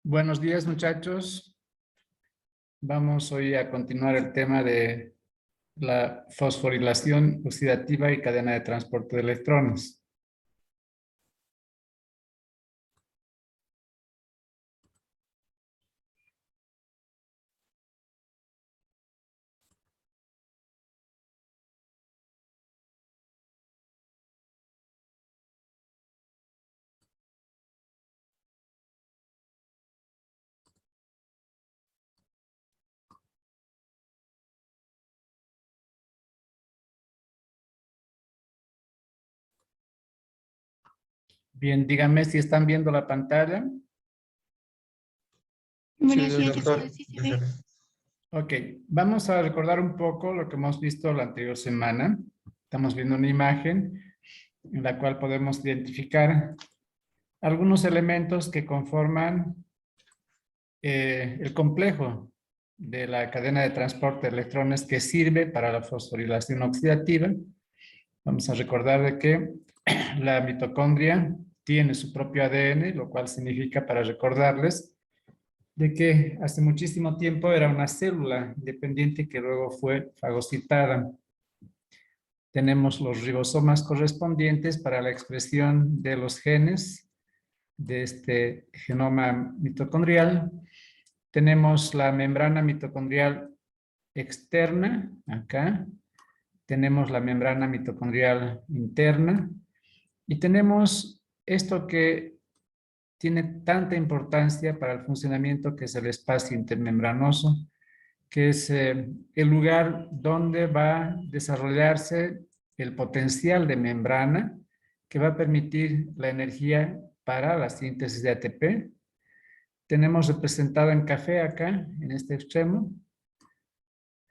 Buenos días, muchachos. Vamos hoy a continuar el tema de la fosforilación oxidativa y cadena de transporte de electrones. Bien, díganme si están viendo la pantalla. Buenos Sí, días, doctor. sí se ve. Ok, vamos a recordar un poco lo que hemos visto la anterior semana. Estamos viendo una imagen en la cual podemos identificar algunos elementos que conforman el complejo de la cadena de transporte de electrones que sirve para la fosforilación oxidativa. Vamos a recordar de que la mitocondria tiene su propio ADN, lo cual significa, para recordarles, de que hace muchísimo tiempo era una célula independiente que luego fue fagocitada. Tenemos los ribosomas correspondientes para la expresión de los genes de este genoma mitocondrial. Tenemos la membrana mitocondrial externa, acá. Tenemos la membrana mitocondrial interna. Y tenemos esto que tiene tanta importancia para el funcionamiento, que es el espacio intermembranoso, que es el lugar donde va a desarrollarse el potencial de membrana que va a permitir la energía para la síntesis de ATP. Tenemos representado en café acá, en este extremo,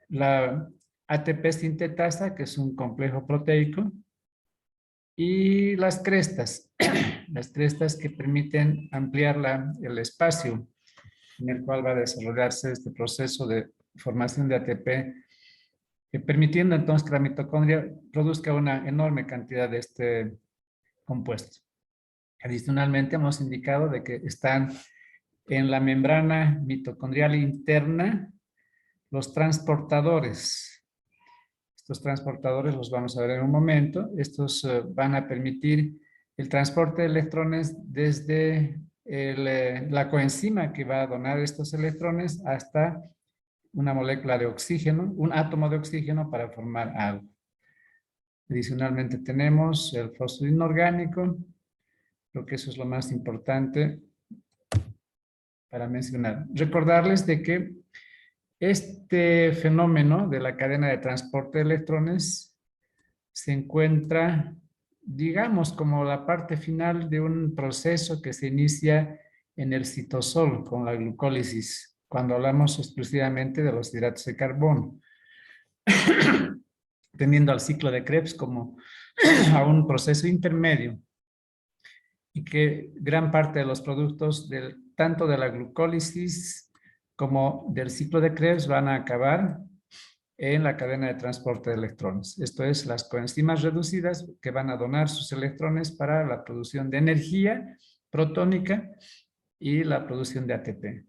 la ATP sintetasa, que es un complejo proteico, y las crestas, las crestas que permiten ampliar el espacio en el cual va a desarrollarse este proceso de formación de ATP, permitiendo entonces que la mitocondria produzca una enorme cantidad de este compuesto. Adicionalmente, hemos indicado de que están en la membrana mitocondrial interna los transportadores. Estos transportadores los vamos a ver en un momento. Estos van a permitir el transporte de electrones desde la coenzima que va a donar estos electrones hasta una molécula de oxígeno, un átomo de oxígeno para formar algo. Adicionalmente tenemos el fósforo inorgánico. Creo que eso es lo más importante para mencionar. Recordarles de que este fenómeno de la cadena de transporte de electrones se encuentra, digamos, como la parte final de un proceso que se inicia en el citosol con la glucólisis, cuando hablamos exclusivamente de los hidratos de carbono, teniendo al ciclo de Krebs como a un proceso intermedio, y que gran parte de los productos tanto de la glucólisis como del ciclo de Krebs van a acabar en la cadena de transporte de electrones. Esto es, las coenzimas reducidas que van a donar sus electrones para la producción de energía protónica y la producción de ATP.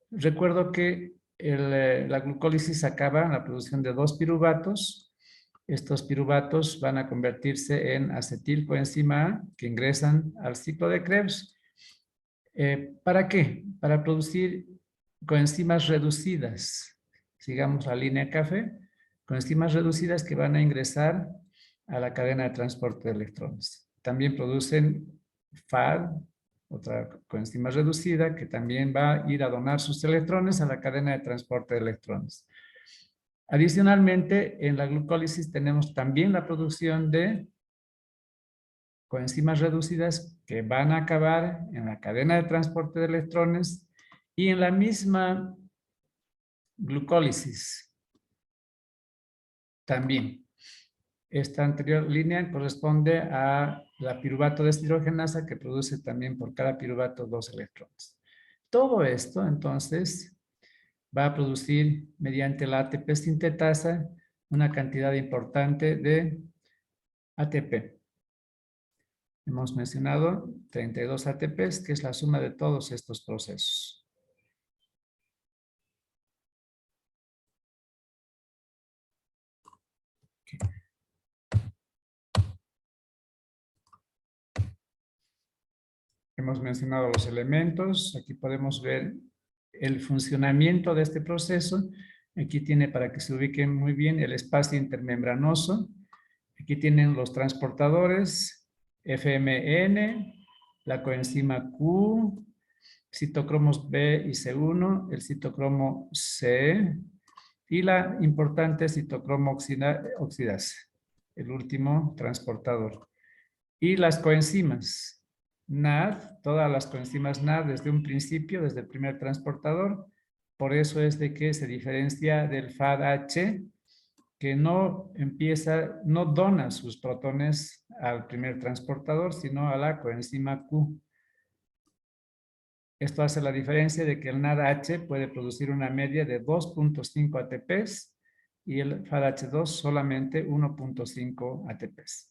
Recuerdo que la glucólisis acaba en la producción de 2 piruvatos. Estos piruvatos van a convertirse en acetilcoenzima A, que ingresan al ciclo de Krebs. ¿Para qué? Para producir coenzimas reducidas. Sigamos la línea café, coenzimas reducidas que van a ingresar a la cadena de transporte de electrones. También producen FAD, otra coenzima reducida, que también va a ir a donar sus electrones a la cadena de transporte de electrones. Adicionalmente, en la glucólisis tenemos también la producción de coenzimas reducidas que van a acabar en la cadena de transporte de electrones y en la misma glucólisis también. Esta anterior línea corresponde a la piruvato deshidrogenasa, que produce también por cada piruvato 2 electrones. Todo esto, entonces, va a producir mediante la ATP sintetasa una cantidad importante de ATP. Hemos mencionado 32 ATPs, que es la suma de todos estos procesos. hemos mencionado los elementos. Aquí podemos ver el funcionamiento de este proceso. Aquí tiene, para que se ubiquen muy bien, el espacio intermembranoso. Aquí tienen los transportadores, FMN, la coenzima Q, citocromos B y C1, el citocromo C y la importante citocromo oxidasa, el último transportador. Y las coenzimas NAD, todas las coenzimas NAD desde un principio, desde el primer transportador. Por eso es de que se diferencia del FADH, que no dona sus protones al primer transportador, sino a la coenzima Q. Esto hace la diferencia de que el NADH puede producir una media de 2.5 ATPs y el FADH2 solamente 1.5 ATPs.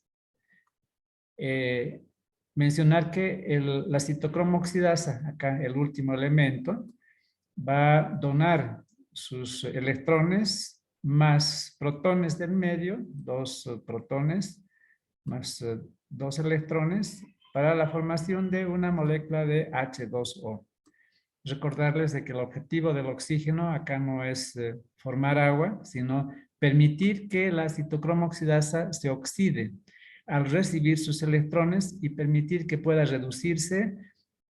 Mencionar que la citocromo oxidasa, acá el último elemento, va a donar sus electrones más protones del medio, 2 protones más 2 electrones, para la formación de una molécula de H2O. Recordarles de que el objetivo del oxígeno acá no es formar agua, sino permitir que la citocromo oxidasa se oxide al recibir sus electrones y permitir que pueda reducirse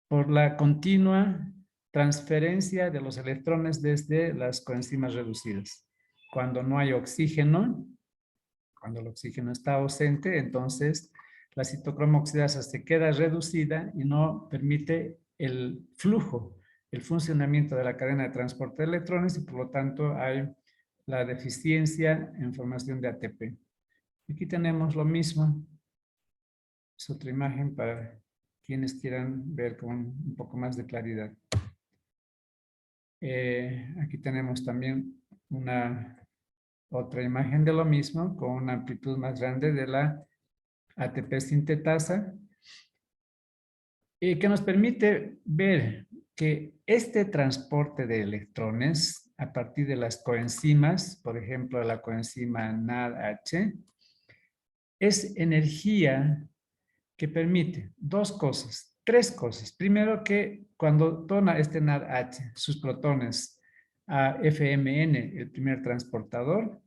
por la continua transferencia de los electrones desde las coenzimas reducidas. Cuando no hay oxígeno, cuando el oxígeno está ausente, entonces la citocromo oxidasa se queda reducida y no permite el flujo, el funcionamiento de la cadena de transporte de electrones y por lo tanto hay la deficiencia en formación de ATP. Aquí tenemos lo mismo. Es otra imagen para quienes quieran ver con un poco más de claridad. Aquí tenemos también otra imagen de lo mismo con una amplitud más grande de la ATP sintetasa y que nos permite ver que este transporte de electrones a partir de las coenzimas, por ejemplo la coenzima NADH, es energía que permite tres cosas. Primero, que cuando dona este NADH sus protones a FMN, el primer transportador,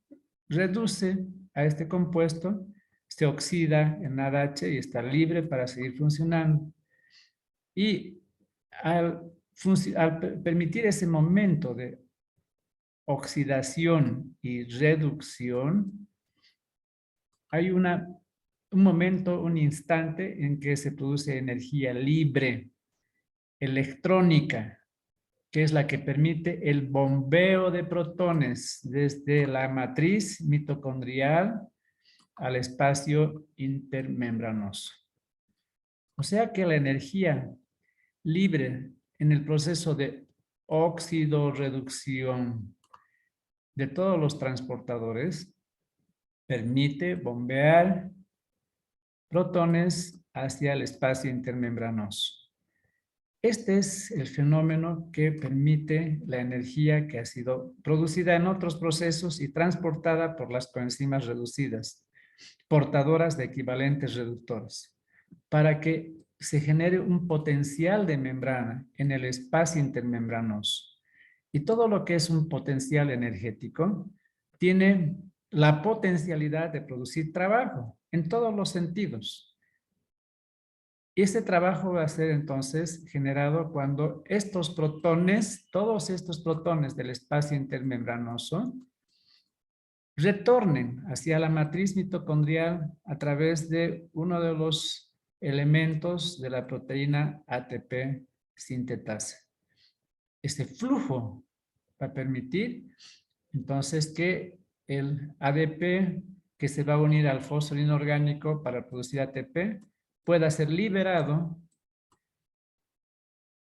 reduce a este compuesto, se oxida en NADH y está libre para seguir funcionando. Y al permitir ese momento de oxidación y reducción, hay un momento, un instante en que se produce energía libre, electrónica, que es la que permite el bombeo de protones desde la matriz mitocondrial al espacio intermembranoso. O sea que la energía libre en el proceso de óxido-reducción de todos los transportadores permite bombear protones hacia el espacio intermembranoso. Este es el fenómeno que permite la energía que ha sido producida en otros procesos y transportada por las coenzimas reducidas, portadoras de equivalentes reductores, para que se genere un potencial de membrana en el espacio intermembranoso. Y todo lo que es un potencial energético tiene la potencialidad de producir trabajo en todos los sentidos. Este trabajo va a ser entonces generado cuando estos protones, todos estos protones del espacio intermembranoso, retornen hacia la matriz mitocondrial a través de uno de los elementos de la proteína ATP sintetasa. Este flujo va a permitir entonces que el ADP que se va a unir al fósforo inorgánico para producir ATP pueda ser liberado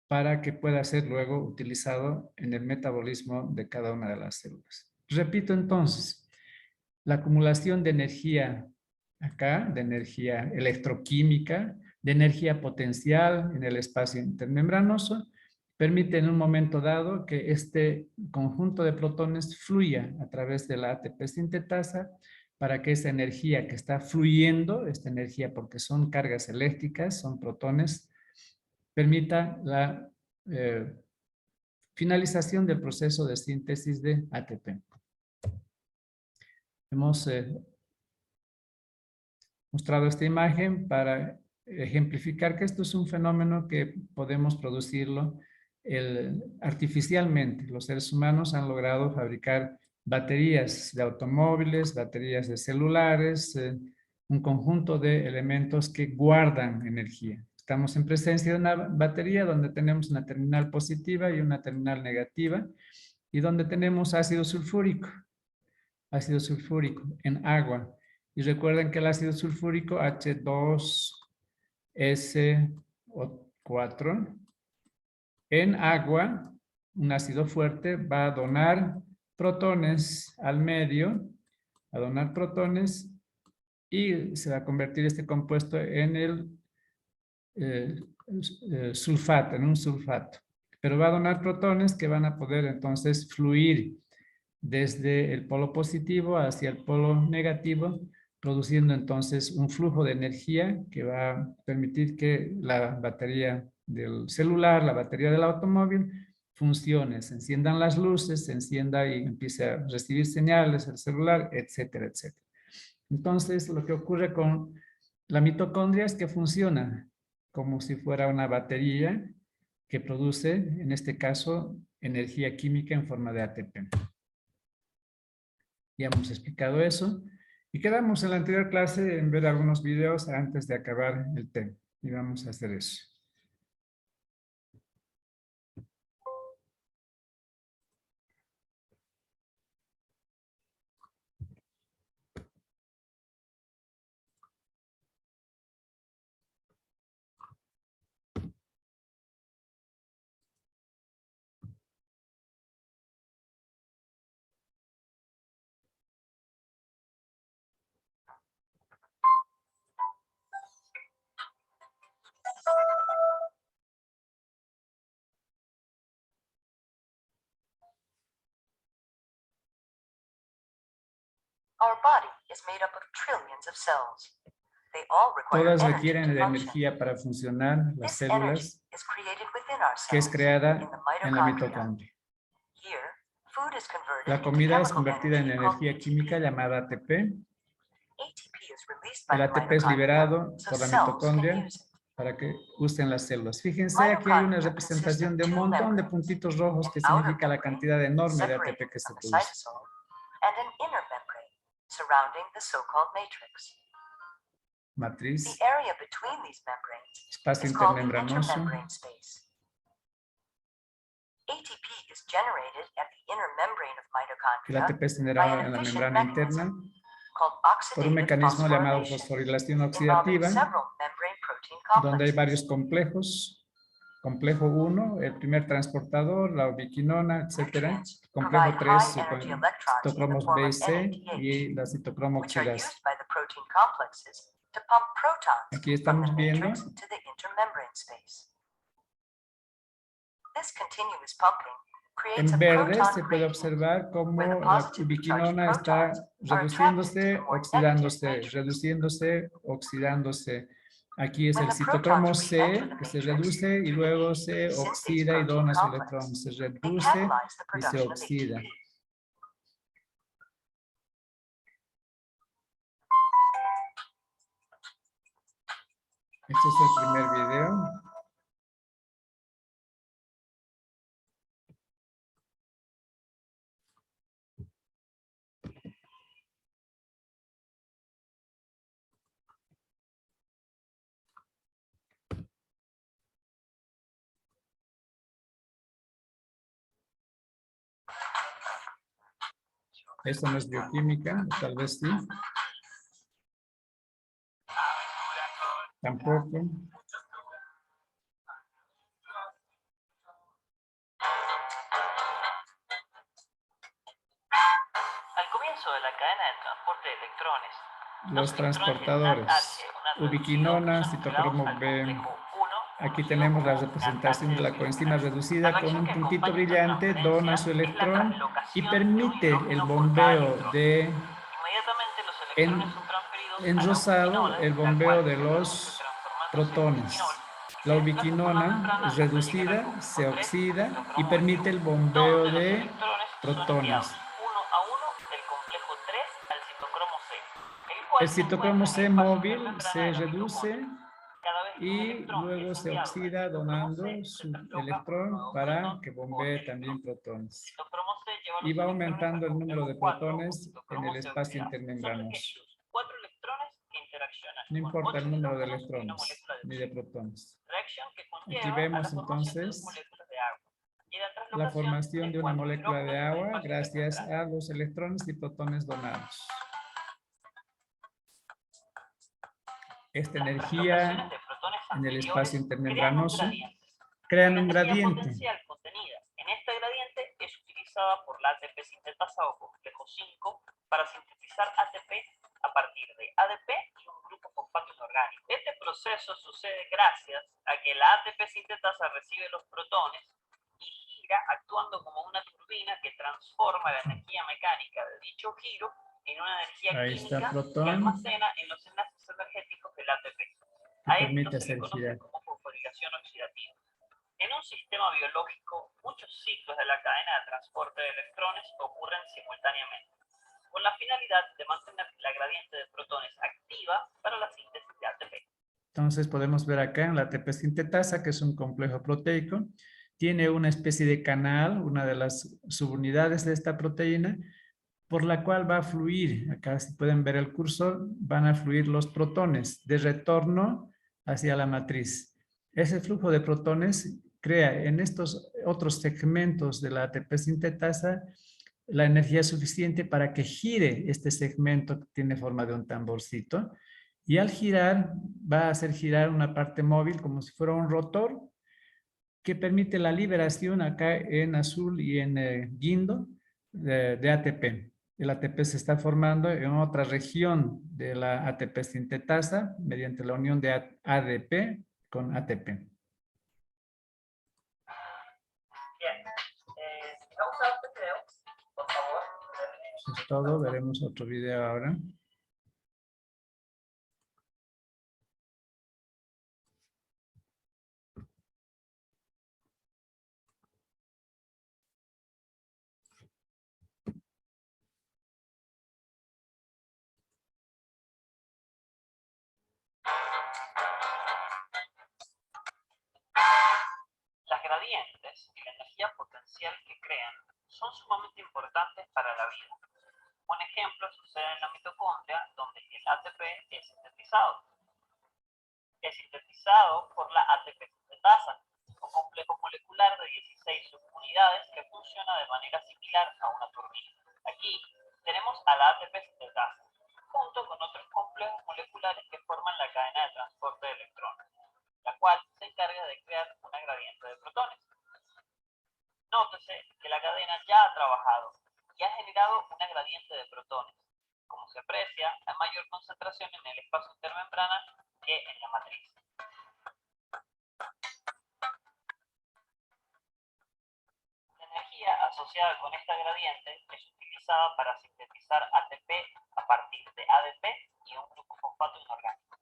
para que pueda ser luego utilizado en el metabolismo de cada una de las células. Repito entonces, la acumulación de energía acá, de energía electroquímica, de energía potencial en el espacio intermembranoso, permite en un momento dado que este conjunto de protones fluya a través de la ATP sintetasa para que esa energía que está fluyendo, esta energía porque son cargas eléctricas, son protones, permita la finalización del proceso de síntesis de ATP. Hemos mostrado esta imagen para ejemplificar que esto es un fenómeno que podemos producirlo artificialmente. Los seres humanos han logrado fabricar baterías de automóviles, baterías de celulares, un conjunto de elementos que guardan energía. Estamos en presencia de una batería donde tenemos una terminal positiva y una terminal negativa y donde tenemos ácido sulfúrico en agua. Y recuerden que el ácido sulfúrico H2SO4 en agua, un ácido fuerte, va a donar protones al medio, y se va a convertir este compuesto en el sulfato, en un sulfato. Pero va a donar protones que van a poder entonces fluir desde el polo positivo hacia el polo negativo, produciendo entonces un flujo de energía que va a permitir que la batería del celular, la batería del automóvil, funcione, se enciendan las luces, se encienda y empiece a recibir señales el celular, etcétera, etcétera. Entonces, lo que ocurre con la mitocondria es que funciona como si fuera una batería que produce, en este caso, energía química en forma de ATP. Ya hemos explicado eso. Y quedamos en la anterior clase en ver algunos videos antes de acabar el tema. Y vamos a hacer eso. Our body is made up of trillions of cells. They all require Todas energy requieren to de function. energía para funcionar, las This energy células, is created within our que es cells, creada in the en la mitochondria. mitocondria. Here, food is converted La into comida es chemical convertida en energy called energía ATP. química llamada ATP. ATP is released by El the ATP es mitochondria, liberado so por la cells can mitocondria use it. para que usen las células. Fíjense, aquí hay una representación de un montón de puntitos rojos que significa la cantidad enorme de ATP que se From the produce. cytosol, and an inner membrane surrounding the so-called matrix. Matriz, The area between these membranes espacio is called the intermembranoso. intermembrane space. ATP is generated at the inner membrane of El mitochondria ATP es by generado an en la efficient membrana mechanism interna called por un oxidative mecanismo llamado phosphorylation, fosforilación involving oxidativa, several membrane protein donde hay varios complexes. complejos. Complejo 1, el primer transportador, la ubiquinona, etcétera. Nutrients Complejo provide 3, high-energy electrons in the citocromos form B y of C NADH, y la citocromo which are oxidasa. used by the protein complexes to pump protons Aquí from estamos the viendo matrix to the intermembrane space. This continuous pumping creates en a verde proton se puede gradient, observar cómo where the la positively ubiquinona charged está protons are reduciéndose, attracted to the more oxidándose, negative matrix. reduciéndose, oxidándose. Aquí es When el the citocromo protons C re-enter the que se matrix reduce y through the luego ATP se synthase oxida y protein dona su complex, electrón. Se they reduce catalyze the y se production of oxida. ATP. Este es el primer video. Esto no es bioquímica, tal vez sí. Tampoco. Al comienzo de la cadena de transporte de electrones, Los transportadores. Ubiquinona, citocromo B. Aquí tenemos la representación de la coenzima reducida con un puntito brillante, dona su electrón y permite el bombeo de, en rosado, el bombeo de los protones. La ubiquinona es reducida, se oxida y permite el bombeo de protones. Uno a uno del complejo 3 al citocromo C, el cual El se encuentra citocromo en C el espacio móvil intermembrana se de la reduce mitocondria. Cada vez que un y electrón luego es se enviado al oxida citocromo donando C, se su traslocaliza un electrón nuevo para protón que o bombee electrón. también El protones. citocromo C lleva Y los va electrones aumentando al el número complejo de 4 o protones en citocromo el C espacio oxidado. Son intermembranoso. estos 4 electrones que interaccionan No con importa 8 el número de hidrógenos y una electrones molécula de ni de oxígeno. protones. Reacción que Aquí conlleva a la vemos formación de 2 entonces moléculas de agua y la la traslocalización formación de de una 4 molécula de hidrógenos en el agua espacio gracias intermembrana. a los electrones y protones donados. Esta Las energía traslocalizaciones de protones en el anteriores espacio crean un intermembranoso gradiente. crean La un energía gradiente. potencial contenida en este gradiente es utilizada por la ATP sintetasa o complejo 5 para sintetizar ATP a partir de ADP y un grupo fosfato inorgánico. Este proceso sucede gracias a que la ATP sintetasa recibe los protones y gira actuando como una turbina que transforma la energía mecánica de dicho giro en una energía Ahí química está que protón almacena en los enlaces energéticos del ATP. que A permite esto se le hacer conoce girar. como fosforilación oxidativa. En un sistema biológico, muchos ciclos de la cadena de transporte de electrones ocurren simultáneamente, con la finalidad de mantener la gradiente de protones activa para la síntesis de ATP. Entonces podemos ver acá en la ATP sintetasa, que es un complejo proteico, tiene una especie de canal, una de las subunidades de esta proteína, por la cual va a fluir, acá si pueden ver el cursor, van a fluir los protones de retorno hacia la matriz. Ese flujo de protones crea en estos otros segmentos de la ATP sintetasa la energía suficiente para que gire este segmento que tiene forma de un tamborcito, y al girar va a hacer girar una parte móvil como si fuera un rotor que permite la liberación acá en azul y en guindo de ATP. El ATP se está formando en otra región de la ATP sintetasa mediante la unión de ADP con ATP. Bien, si no ha usado este video, por favor, Eso es todo, veremos otro video ahora. las gradientes y la energía potencial que crean son sumamente importantes para la vida. Un ejemplo sucede en la mitocondria, donde el ATP es sintetizado. Es sintetizado por la ATP sintetasa, un complejo molecular de 16 subunidades que funciona de manera similar a una turbina. Aquí tenemos a la ATP sintetasa, junto con otros complejos moleculares que forman la cadena de transporte de electrones, la cual se encarga de crear una gradiente de protones. Nótese que la cadena ya ha trabajado y ha generado una gradiente de protones. Como se aprecia, hay mayor concentración en el espacio intermembrana que en la matriz. La energía asociada con esta gradiente es utilizada para sintetizar ATP a partir de ADP y un grupo fosfato inorgánico.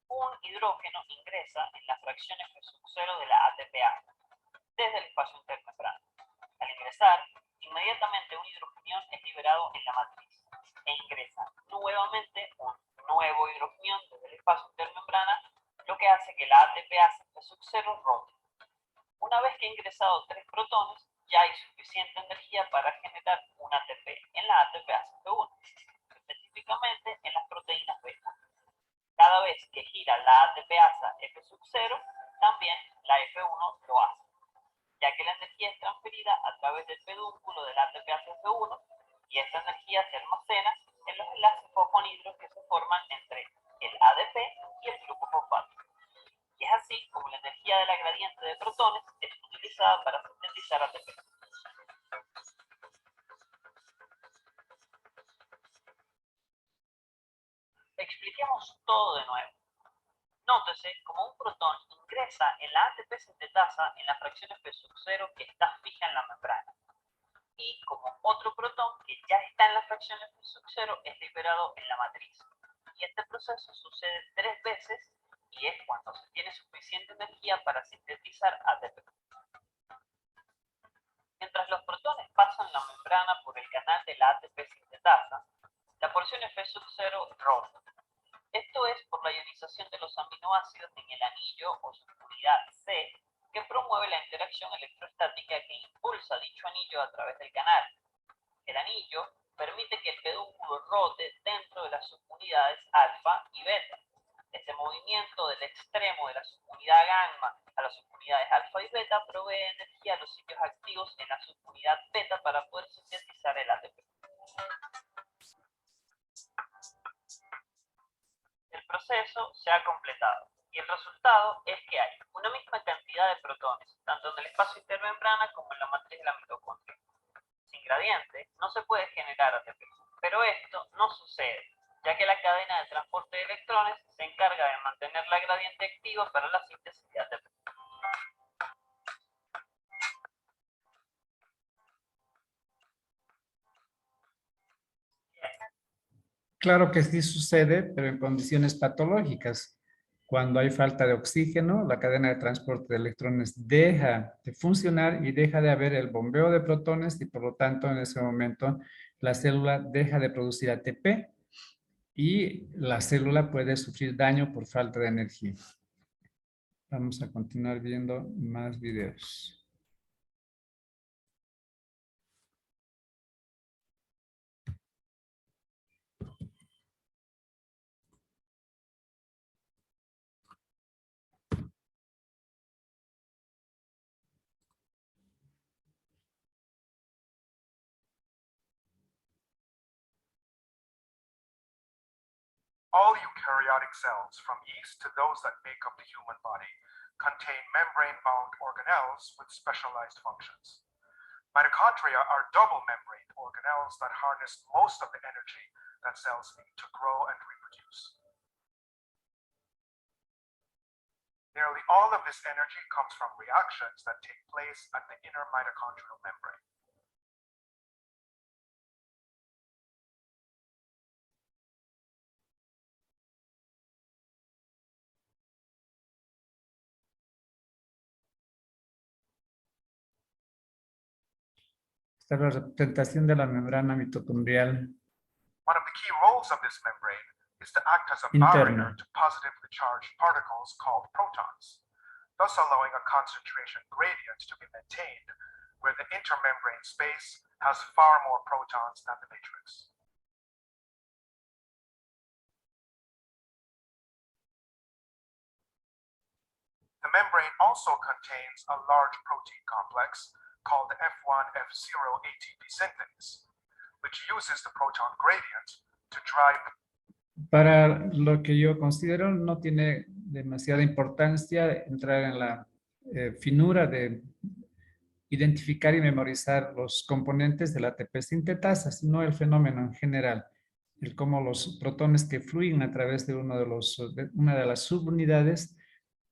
Un hidrógeno ingresa en la fracción F0 de la ATPasa desde el espacio intermembrano. Al ingresar, inmediatamente un hidrogenión es liberado en la matriz e ingresa nuevamente un nuevo hidrogenión desde el espacio intermembrana, lo que hace que la ATPasa F0 rote. Una vez que ha ingresado 3 protones, ya hay suficiente energía para generar un ATP en la ATPasa F1, específicamente en las proteínas beta. Cada vez que gira la ATPasa F0, también la F1 lo hace, ya que la energía es transferida a través del pedúnculo del ATPasa F1 y esta energía se almacena en los enlaces fosfonhidros que se forman entre el ADP y el grupo fosfato. Y es así como la energía de la gradiente de protones es utilizada para sintetizar ATP. Expliquemos todo de nuevo. Nótese como un protón ingresa en la ATP sintetasa en la fracción F0 que está fija en la membrana, y como otro protón que ya está en la fracción F0 es liberado en la matriz. Y este proceso sucede 3 veces y es cuando se tiene suficiente energía para sintetizar ATP. Mientras los protones pasan la membrana por el canal de la ATP sintetasa, la porción F0 rota. Esto es por la ionización de los aminoácidos en el anillo o subunidad C, que promueve la interacción electrostática que impulsa dicho anillo a través del canal. El anillo permite que el pedúnculo rote dentro de las subunidades alfa y beta. Este movimiento del extremo de la subunidad gamma a las subunidades alfa y beta provee energía a los sitios activos en la subunidad beta para poder sintetizar el ATP. El proceso se ha completado y el resultado es que hay una misma cantidad de protones, tanto en el espacio intermembrana como en la matriz de la mitocondria. Sin gradiente no se puede generar ATP, pero esto no sucede, ya que la cadena de transporte de electrones se encarga de mantener la gradiente activa para la síntesis de ATP. Claro que sí sucede, pero en condiciones patológicas. Cuando hay falta de oxígeno, la cadena de transporte de electrones deja de funcionar y deja de haber el bombeo de protones y por lo tanto en ese momento la célula deja de producir ATP y la célula puede sufrir daño por falta de energía. Vamos a continuar viendo más videos. All eukaryotic cells, from yeast to those that make up the human body, contain membrane-bound organelles with specialized functions. Mitochondria are double membrane organelles that harness most of the energy that cells need to grow and reproduce. Nearly all of this energy comes from reactions that take place at the inner mitochondrial membrane. Esta es la representación de la membrana mitocondrial One of the key roles of this membrane is to act as a interna. barrier to positively charged particles called protons, thus allowing a concentration gradient to be maintained where the intermembrane space has far more protons than the matrix. The membrane also contains a large protein complex called the F1F0 ATP synthase, which uses the proton gradient to drive. Para lo que yo considero, no tiene demasiada importancia entrar en la finura de identificar y memorizar los componentes de la ATP sintetasa, sino el fenómeno en general, el cómo los protones que fluyen a través de una de las subunidades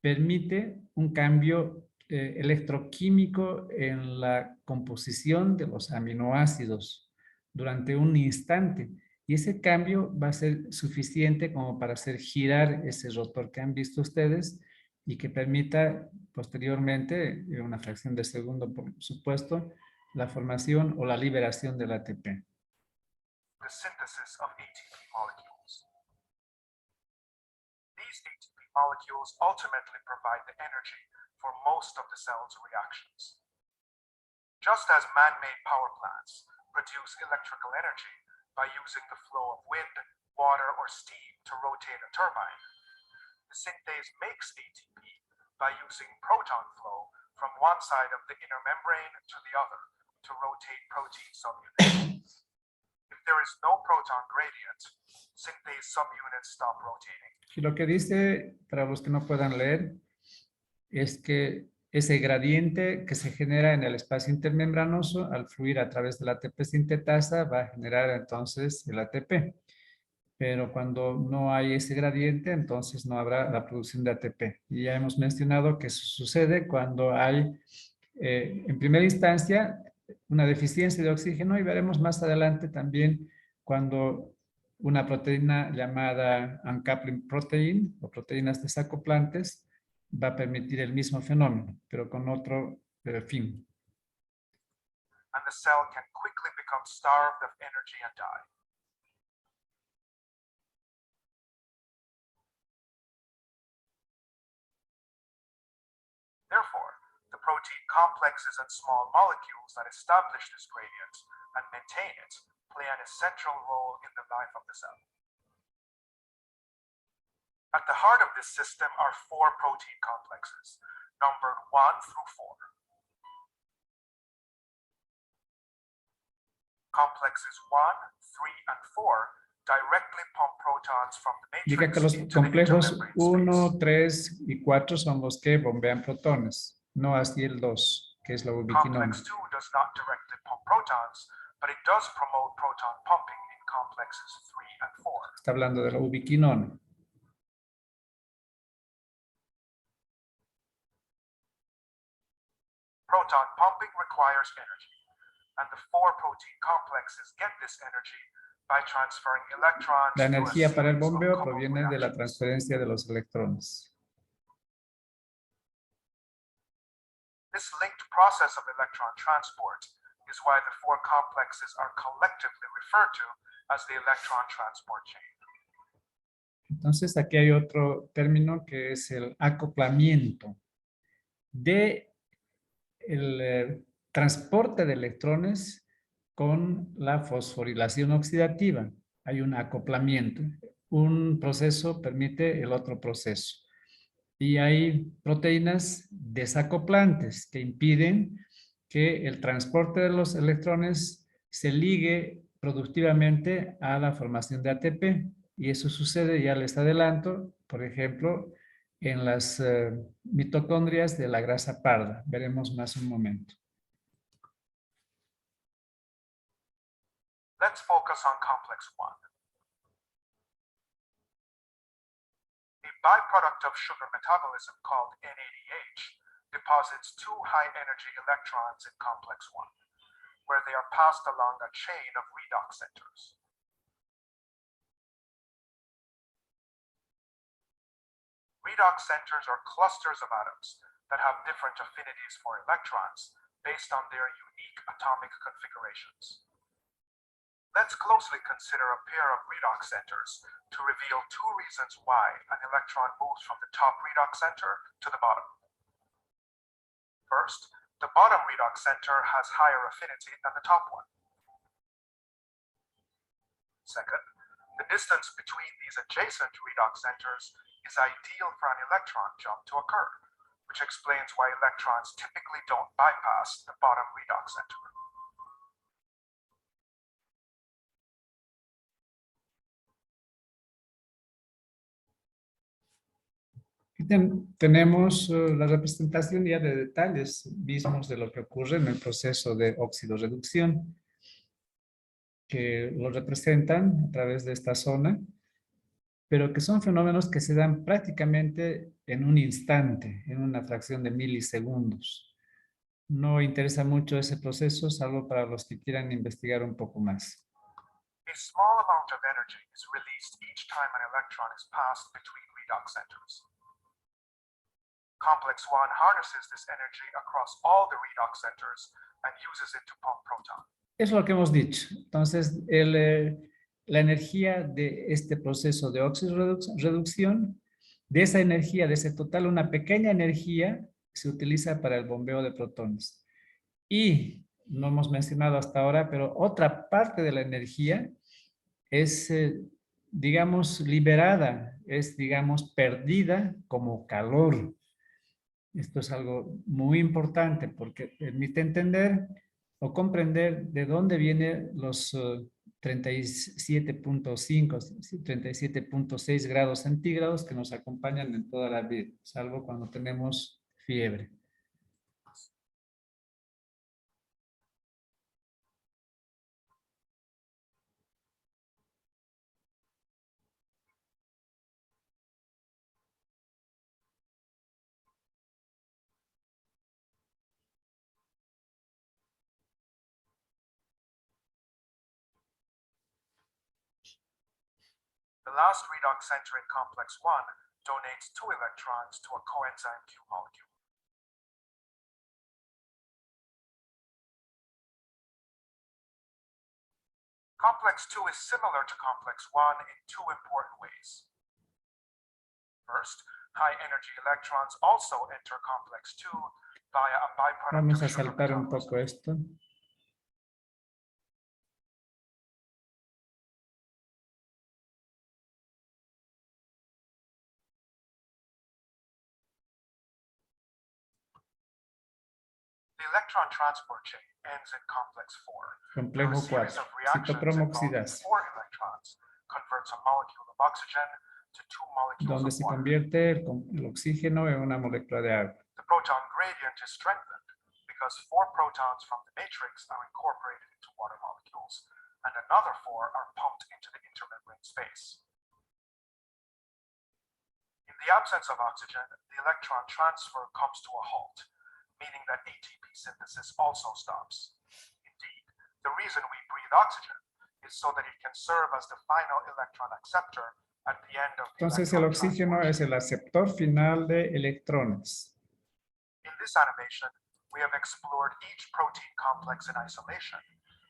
permite un cambio electroquímico en la composición de los aminoácidos durante un instante. Y ese cambio va a ser suficiente como para hacer girar ese rotor que han visto ustedes y que permita posteriormente, en una fracción de segundo por supuesto, la formación o la liberación del ATP. The synthesis of ATP molecules. These ATP molecules ultimately provide the energy for most of the cell's reactions. Just as man-made power plants produce electrical energy by using the flow of wind, water, or steam to rotate a turbine, the synthase makes ATP by using proton flow from one side of the inner membrane to the other to rotate protein subunits. If there is no proton gradient, synthase subunits stop rotating. Y lo que dice, para los que no puedan leer, es que ese gradiente que se genera en el espacio intermembranoso al fluir a través de la ATP sintetasa va a generar entonces el ATP. Pero cuando no hay ese gradiente, entonces no habrá la producción de ATP. Y ya hemos mencionado que eso sucede cuando hay, en primera instancia, una deficiencia de oxígeno y veremos más adelante también cuando una proteína llamada uncoupling protein o proteínas desacoplantes va a permitir el mismo fenómeno, pero con otro fin. And the cell can quickly become starved of energy and die. Therefore, the protein complexes and small molecules that establish this gradient and maintain it play an essential role in the life of the cell. At the heart of this system are four protein complexes, numbered 1 through 4. Complexes 1, 3, and 4 directly pump protons from the Indica matrix que los into the complejos intermembrane 1, space. 3 y 4 son los que bombean protones, no así el 2, que es la ubiquinona. Complex 2 does not directly pump protons, but it does promote proton pumping in complexes 3 and 4. Está hablando de la ubiquinona. Proton pumping requires energy, and the four protein complexes get this energy by transferring electrons La through a energía para el series of bombeo coupled proviene de la reactions. transferencia de los electrones. This linked process of electron transport is why the four complexes are collectively referred to as the electron transport chain. Entonces aquí hay otro término que es el acoplamiento de el transporte de electrones con la fosforilación oxidativa. Hay un acoplamiento. Un proceso permite el otro proceso. Y hay proteínas desacoplantes que impiden que el transporte de los electrones se ligue productivamente a la formación de ATP. Y eso sucede, ya les adelanto, por ejemplo, en las mitocondrias de la grasa parda. Veremos más un momento. Let's focus on complex 1. A byproduct of sugar metabolism called NADH deposits two high-energy electrons in complex 1, where they are passed along a chain of redox centers. Redox centers are clusters of atoms that have different affinities for electrons based on their unique atomic configurations. Let's closely consider a pair of redox centers to reveal two reasons why an electron moves from the top redox center to the bottom. First, the bottom redox center has higher affinity than the top one. Second, the distance between these adjacent redox centers is ideal for an electron jump to occur, which explains why electrons typically don't bypass the bottom redox center. Aquí tenemos la representación ya de detalles mismos de lo que ocurre en el proceso de óxido-reducción, que lo representan a través de esta zona, pero que son fenómenos que se dan prácticamente en un instante, en una fracción de milisegundos. No interesa mucho ese proceso, salvo para los que quieran investigar un poco más. A small amount of energy is released each time an electron is passed between redox centers. Complex 1 harnesses this energy across all the redox centers and uses it to pump proton. Es lo que hemos dicho. Entonces, la energía de este proceso de óxido-reducción, de esa energía, de ese total, una pequeña energía se utiliza para el bombeo de protones. Y no hemos mencionado hasta ahora, pero otra parte de la energía es, digamos, liberada, es, digamos, perdida como calor. Esto es algo muy importante porque permite entender o comprender de dónde vienen los 37.5, 37.6 grados centígrados que nos acompañan en toda la vida, salvo cuando tenemos fiebre. The last redox center in complex 1 donates 2 electrons to a coenzyme Q molecule. Complex 2 is similar to complex 1 in 2 important ways. First, high energy electrons also enter complex 2 via a byproduct Vamos of a sugar saltar un metabolism. poco esto. The electron transport chain ends in complex 4. Complejo Through a series 4. of reactions involving Citopromoxidasa. 4 electrons, converts a molecule of oxygen to 2 molecules Donde of se water. convierte el oxígeno en una molécula de agua. The proton gradient is strengthened because 4 protons from the matrix are incorporated into water molecules, and another 4 are pumped into the intermembrane space. In the absence of oxygen, the electron transfer comes to a halt, meaning that ATP synthesis also stops. Indeed, the reason we breathe oxygen is so that it can serve as the final electron acceptor at the end of the Entonces el electron oxígeno transport es chain. el aceptor final de electrones. In this animation, we have explored each protein complex in isolation,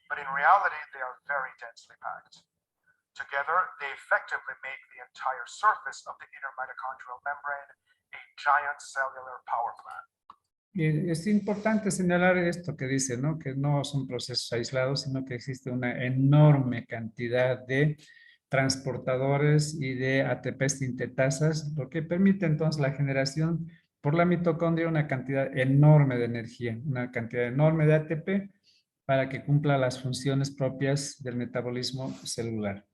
but in reality, they are very densely packed. Together, they effectively make the entire surface of the inner mitochondrial membrane a giant cellular power plant. Y es importante señalar esto que dice, ¿no? Que no son procesos aislados, sino que existe una enorme cantidad de transportadores y de ATP sintetasas, lo que permite entonces la generación por la mitocondria de una cantidad enorme de energía, una cantidad enorme de ATP para que cumpla las funciones propias del metabolismo celular.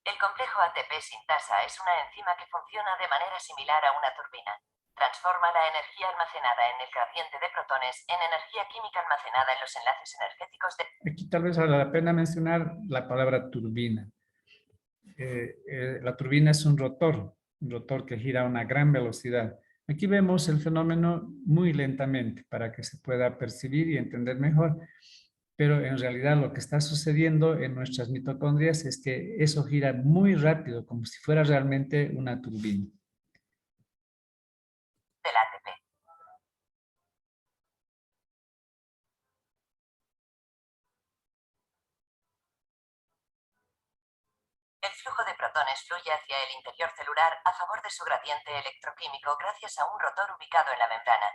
El complejo ATP sintasa es una enzima que funciona de manera similar a una turbina. Transforma la energía almacenada en el gradiente de protones en energía química almacenada en los enlaces energéticos de... Aquí tal vez vale la pena mencionar la palabra turbina. La turbina es un rotor que gira a una gran velocidad. Aquí vemos el fenómeno muy lentamente para que se pueda percibir y entender mejor, pero en realidad lo que está sucediendo en nuestras mitocondrias es que eso gira muy rápido, como si fuera realmente una turbina. del ATP. El flujo de protones fluye hacia el interior celular a favor de su gradiente electroquímico gracias a un rotor ubicado en la membrana.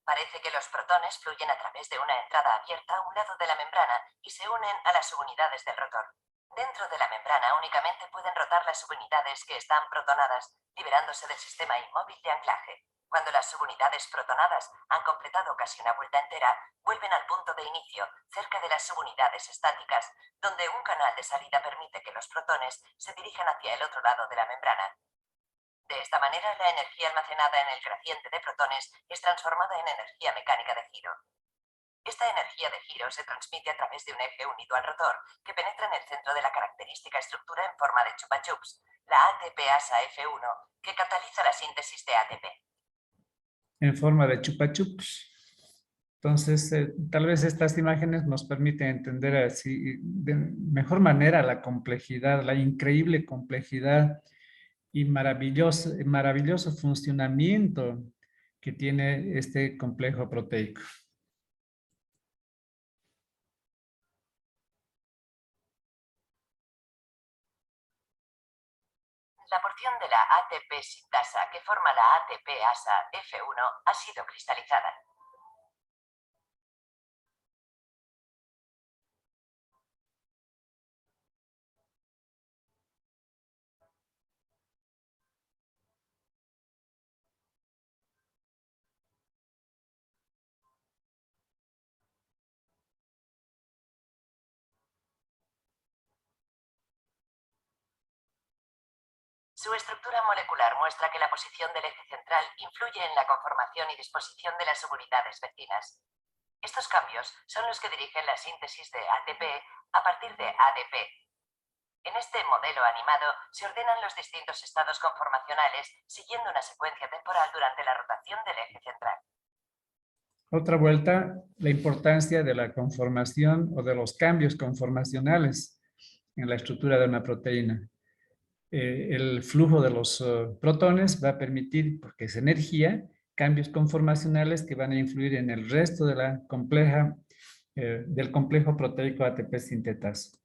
Parece que los protones fluyen a través de una entrada abierta a un lado de la membrana y se unen a las subunidades del rotor. Dentro de la membrana únicamente pueden rotar las subunidades que están protonadas, liberándose del sistema inmóvil de anclaje. Cuando las subunidades protonadas han completado casi una vuelta entera, vuelven al punto de inicio, cerca de las subunidades estáticas, donde un canal de salida permite que los protones se dirijan hacia el otro lado de la membrana. De esta manera, la energía almacenada en el gradiente de protones es transformada en energía mecánica de giro. Esta energía de giro se transmite a través de un eje unido al rotor que penetra en el centro de la característica estructura en forma de chupa chups, la ATPasa F1, que cataliza la síntesis de ATP. En forma de chupa chups. Entonces, tal vez estas imágenes nos permiten entender así de mejor manera la complejidad, la increíble complejidad y maravilloso funcionamiento que tiene este complejo proteico. La porción de la ATP sintasa que forma la ATPasa F1 ha sido cristalizada. Su estructura molecular muestra que la posición del eje central influye en la conformación y disposición de las subunidades vecinas. Estos cambios son los que dirigen la síntesis de ATP a partir de ADP. En este modelo animado se ordenan los distintos estados conformacionales siguiendo una secuencia temporal durante la rotación del eje central. Otra vuelta, la importancia de la conformación o de los cambios conformacionales en la estructura de una proteína. El flujo de los protones va a permitir, porque es energía, cambios conformacionales que van a influir en el resto de la del complejo proteico ATP sintetasa.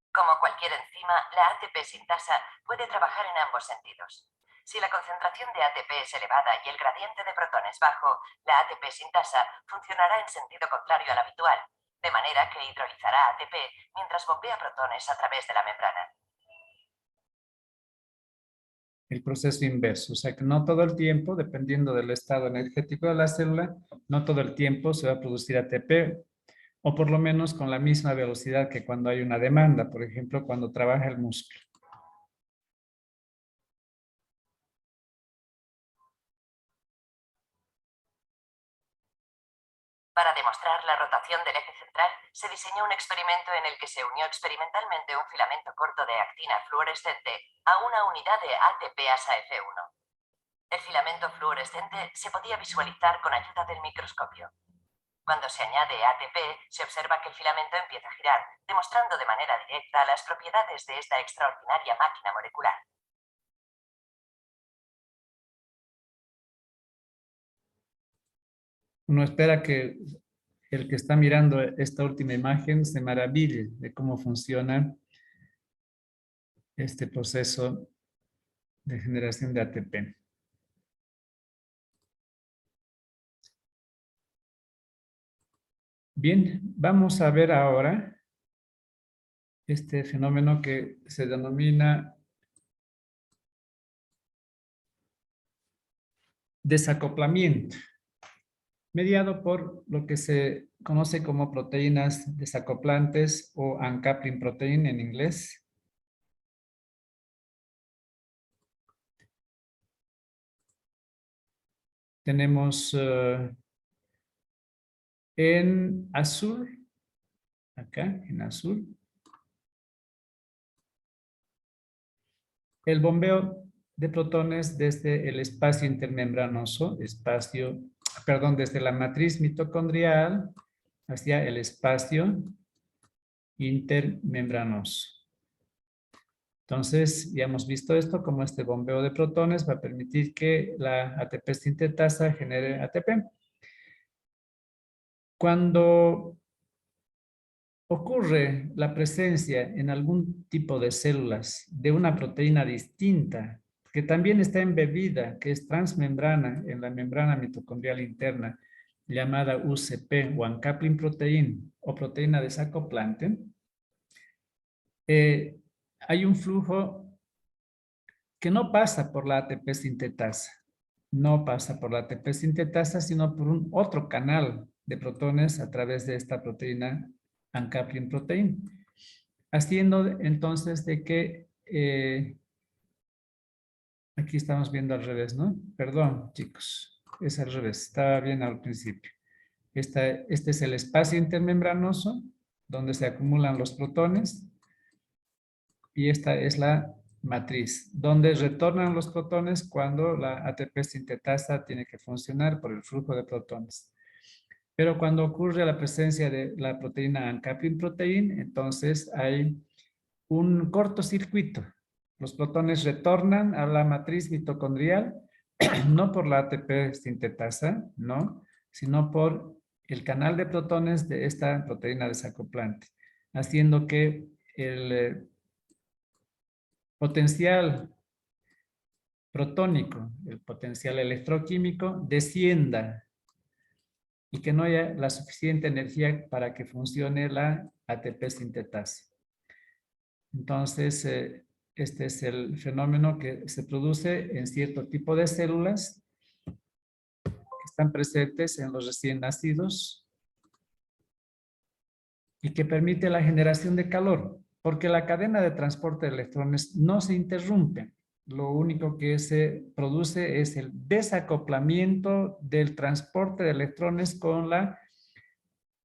Como cualquier enzima, la ATP sintasa puede trabajar en ambos sentidos. Si la concentración de ATP es elevada y el gradiente de protones bajo, la ATP sintasa funcionará en sentido contrario al habitual, de manera que hidrolizará ATP mientras bombea protones a través de la membrana. El proceso inverso, o sea que no todo el tiempo, dependiendo del estado energético de la célula, no todo el tiempo se va a producir ATP, o por lo menos con la misma velocidad que cuando hay una demanda, por ejemplo, cuando trabaja el músculo. Para demostrar la rotación del eje central, se diseñó un experimento en el que se unió experimentalmente un filamento corto de actina fluorescente a una unidad de ATPasa F1. El filamento fluorescente se podía visualizar con ayuda del microscopio. Cuando se añade ATP, se observa que el filamento empieza a girar, demostrando de manera directa las propiedades de esta extraordinaria máquina molecular. Uno espera que el que está mirando esta última imagen se maraville de cómo funciona este proceso de generación de ATP. Bien, vamos a ver ahora este fenómeno que se denomina desacoplamiento, mediado por lo que se conoce como proteínas desacoplantes o uncoupling protein en inglés. Tenemos en azul, acá en azul, el bombeo de protones desde el espacio intermembranoso, desde la matriz mitocondrial hacia el espacio intermembranoso. Entonces, ya hemos visto esto, como este bombeo de protones va a permitir que la ATP sintetasa genere ATP. Cuando ocurre la presencia en algún tipo de células de una proteína distinta, que también está embebida, que es transmembrana en la membrana mitocondrial interna, llamada UCP o uncoupling protein o proteína desacoplante, hay un flujo que no pasa por la ATP sintetasa. No pasa por la ATP sintetasa, sino por un otro canal de protones a través de esta proteína uncoupling protein. Haciendo entonces de que, aquí estamos viendo al revés, ¿no? Perdón, chicos, es al revés, estaba bien al principio. Este es el espacio intermembranoso, donde se acumulan los protones, y esta es la matriz, donde retornan los protones cuando la ATP sintetasa tiene que funcionar por el flujo de protones. Pero cuando ocurre la presencia de la proteína uncoupling protein, entonces hay un cortocircuito. Los protones retornan a la matriz mitocondrial, no por la ATP sintetasa, no, sino por el canal de protones de esta proteína desacoplante, haciendo que el potencial protónico, el potencial electroquímico, descienda y que no haya la suficiente energía para que funcione la ATP sintetasa. Entonces, este es el fenómeno que se produce en cierto tipo de células que están presentes en los recién nacidos y que permite la generación de calor, porque la cadena de transporte de electrones no se interrumpe. Lo único que se produce es el desacoplamiento del transporte de electrones con la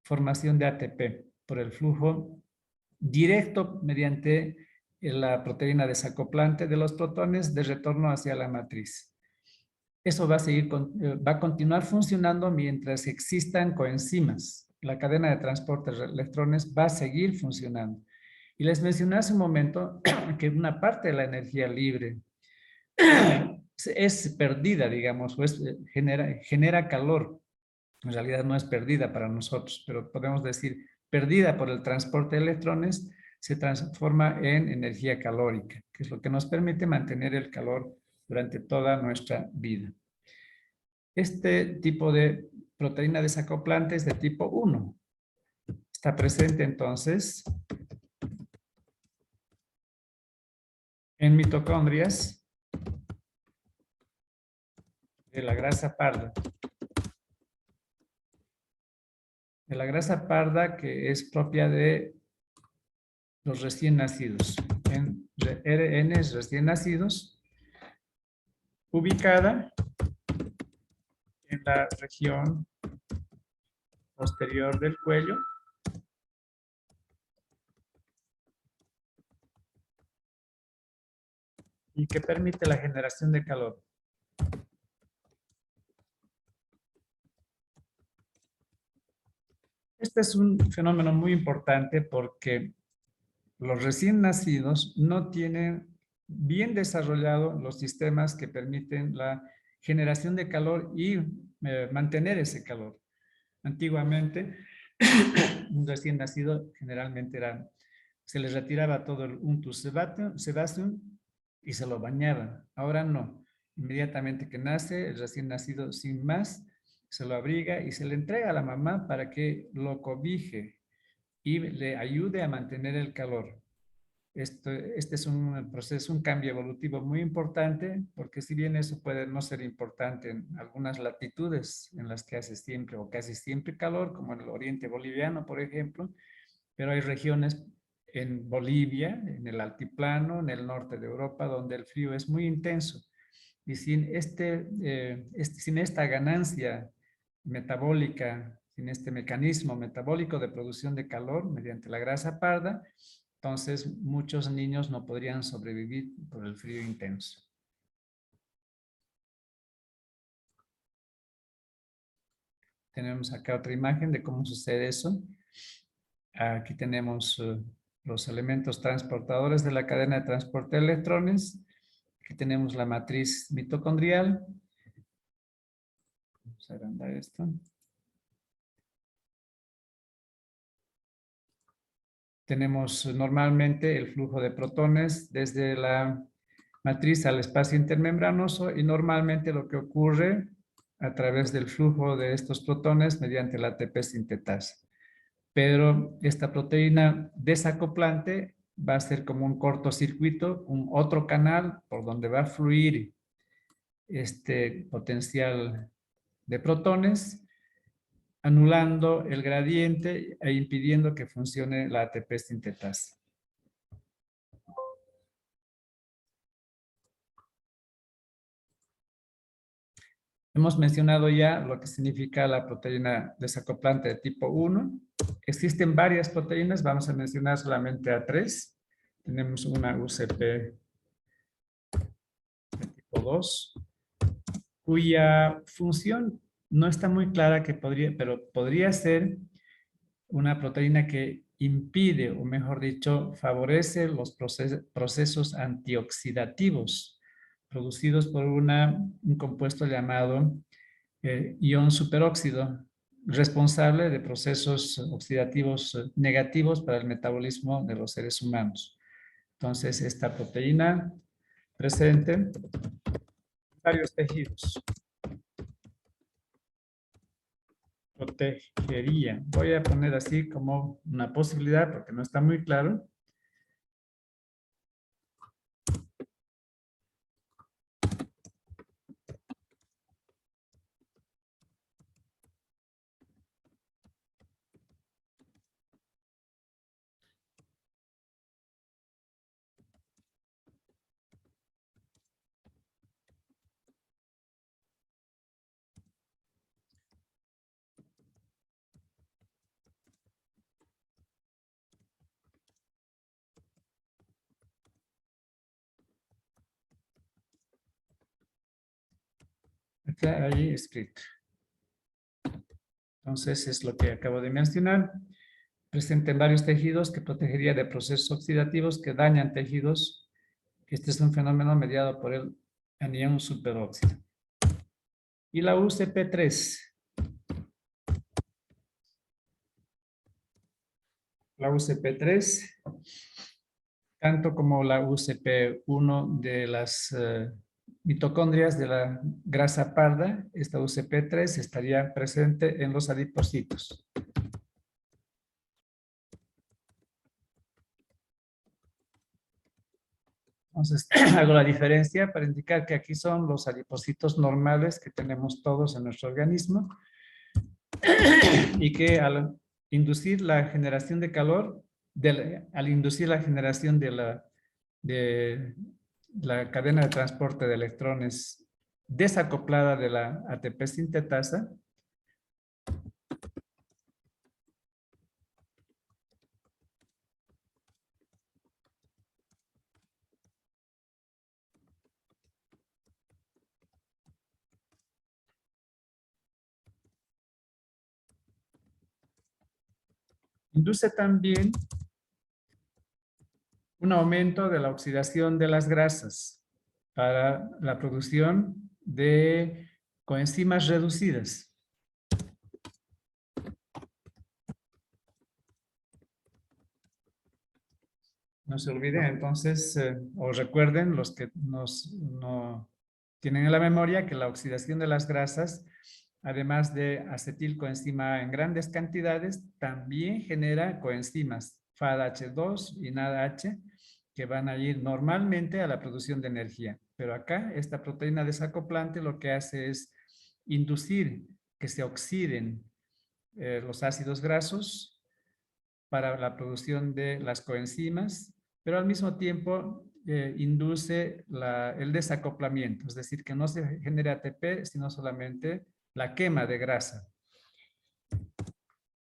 formación de ATP por el flujo directo mediante la proteína desacoplante de los protones de retorno hacia la matriz. Eso va a continuar funcionando mientras existan coenzimas. La cadena de transporte de electrones va a seguir funcionando. Y les mencioné hace un momento que una parte de la energía libre es perdida, digamos, o genera calor. En realidad no es perdida para nosotros, pero podemos decir perdida por el transporte de electrones, se transforma en energía calórica, que es lo que nos permite mantener el calor durante toda nuestra vida. Este tipo de proteína desacoplante es de tipo 1. Está presente entonces en mitocondrias de la grasa parda. De la grasa parda que es propia de los recién nacidos. En RNs recién nacidos, ubicada en la región posterior del cuello, y que permite la generación de calor. Este es un fenómeno muy importante porque los recién nacidos no tienen bien desarrollados los sistemas que permiten la generación de calor y mantener ese calor. Antiguamente, un recién nacido generalmente se les retiraba todo el untus sebasium y se lo bañaba. Ahora no. Inmediatamente que nace, el recién nacido sin más, se lo abriga y se le entrega a la mamá para que lo cobije y le ayude a mantener el calor. Este es un proceso, un cambio evolutivo muy importante, porque si bien eso puede no ser importante en algunas latitudes en las que hace siempre o casi siempre calor, como en el oriente boliviano, por ejemplo, pero hay regiones en Bolivia, en el altiplano, en el norte de Europa, donde el frío es muy intenso. Y sin sin esta ganancia metabólica, sin este mecanismo metabólico de producción de calor mediante la grasa parda, entonces muchos niños no podrían sobrevivir por el frío intenso. Tenemos acá otra imagen de cómo sucede eso. Aquí tenemos los elementos transportadores de la cadena de transporte de electrones. Aquí tenemos la matriz mitocondrial. Vamos a agrandar esto. Tenemos normalmente el flujo de protones desde la matriz al espacio intermembranoso y normalmente lo que ocurre a través del flujo de estos protones mediante la ATP sintetasa. Pero esta proteína desacoplante va a ser como un cortocircuito, un otro canal por donde va a fluir este potencial de protones, anulando el gradiente e impidiendo que funcione la ATP sintetasa. Hemos mencionado ya lo que significa la proteína desacoplante de tipo 1. Existen varias proteínas, vamos a mencionar solamente a 3. Tenemos una UCP de tipo 2, cuya función no está muy clara, pero podría ser una proteína que impide, o mejor dicho, favorece los procesos antioxidativos producidos por un compuesto llamado ion superóxido, responsable de procesos oxidativos negativos para el metabolismo de los seres humanos. Entonces, esta proteína presente en varios tejidos protegería. Voy a poner así como una posibilidad porque no está muy claro. Está ahí escrito. Entonces, es lo que acabo de mencionar. Presente en varios tejidos que protegería de procesos oxidativos que dañan tejidos. Este es un fenómeno mediado por el anión superóxido. Y la UCP3. La UCP3, tanto como la UCP1 de las mitocondrias de la grasa parda, esta UCP3 estaría presente en los adipocitos. Entonces, hago la diferencia para indicar que aquí son los adipocitos normales que tenemos todos en nuestro organismo y que al inducir la generación de calor, al inducir la generación de la cadena de transporte de electrones desacoplada de la ATP sintetasa, induce también un aumento de la oxidación de las grasas para la producción de coenzimas reducidas. No se olviden entonces, o recuerden los que no tienen en la memoria que la oxidación de las grasas, además de acetilcoenzima A en grandes cantidades, también genera coenzimas FADH2 y NADH que van a ir normalmente a la producción de energía. Pero acá esta proteína desacoplante lo que hace es inducir que se oxiden los ácidos grasos para la producción de las coenzimas, pero al mismo tiempo induce el desacoplamiento, es decir, que no se genera ATP, sino solamente la quema de grasa.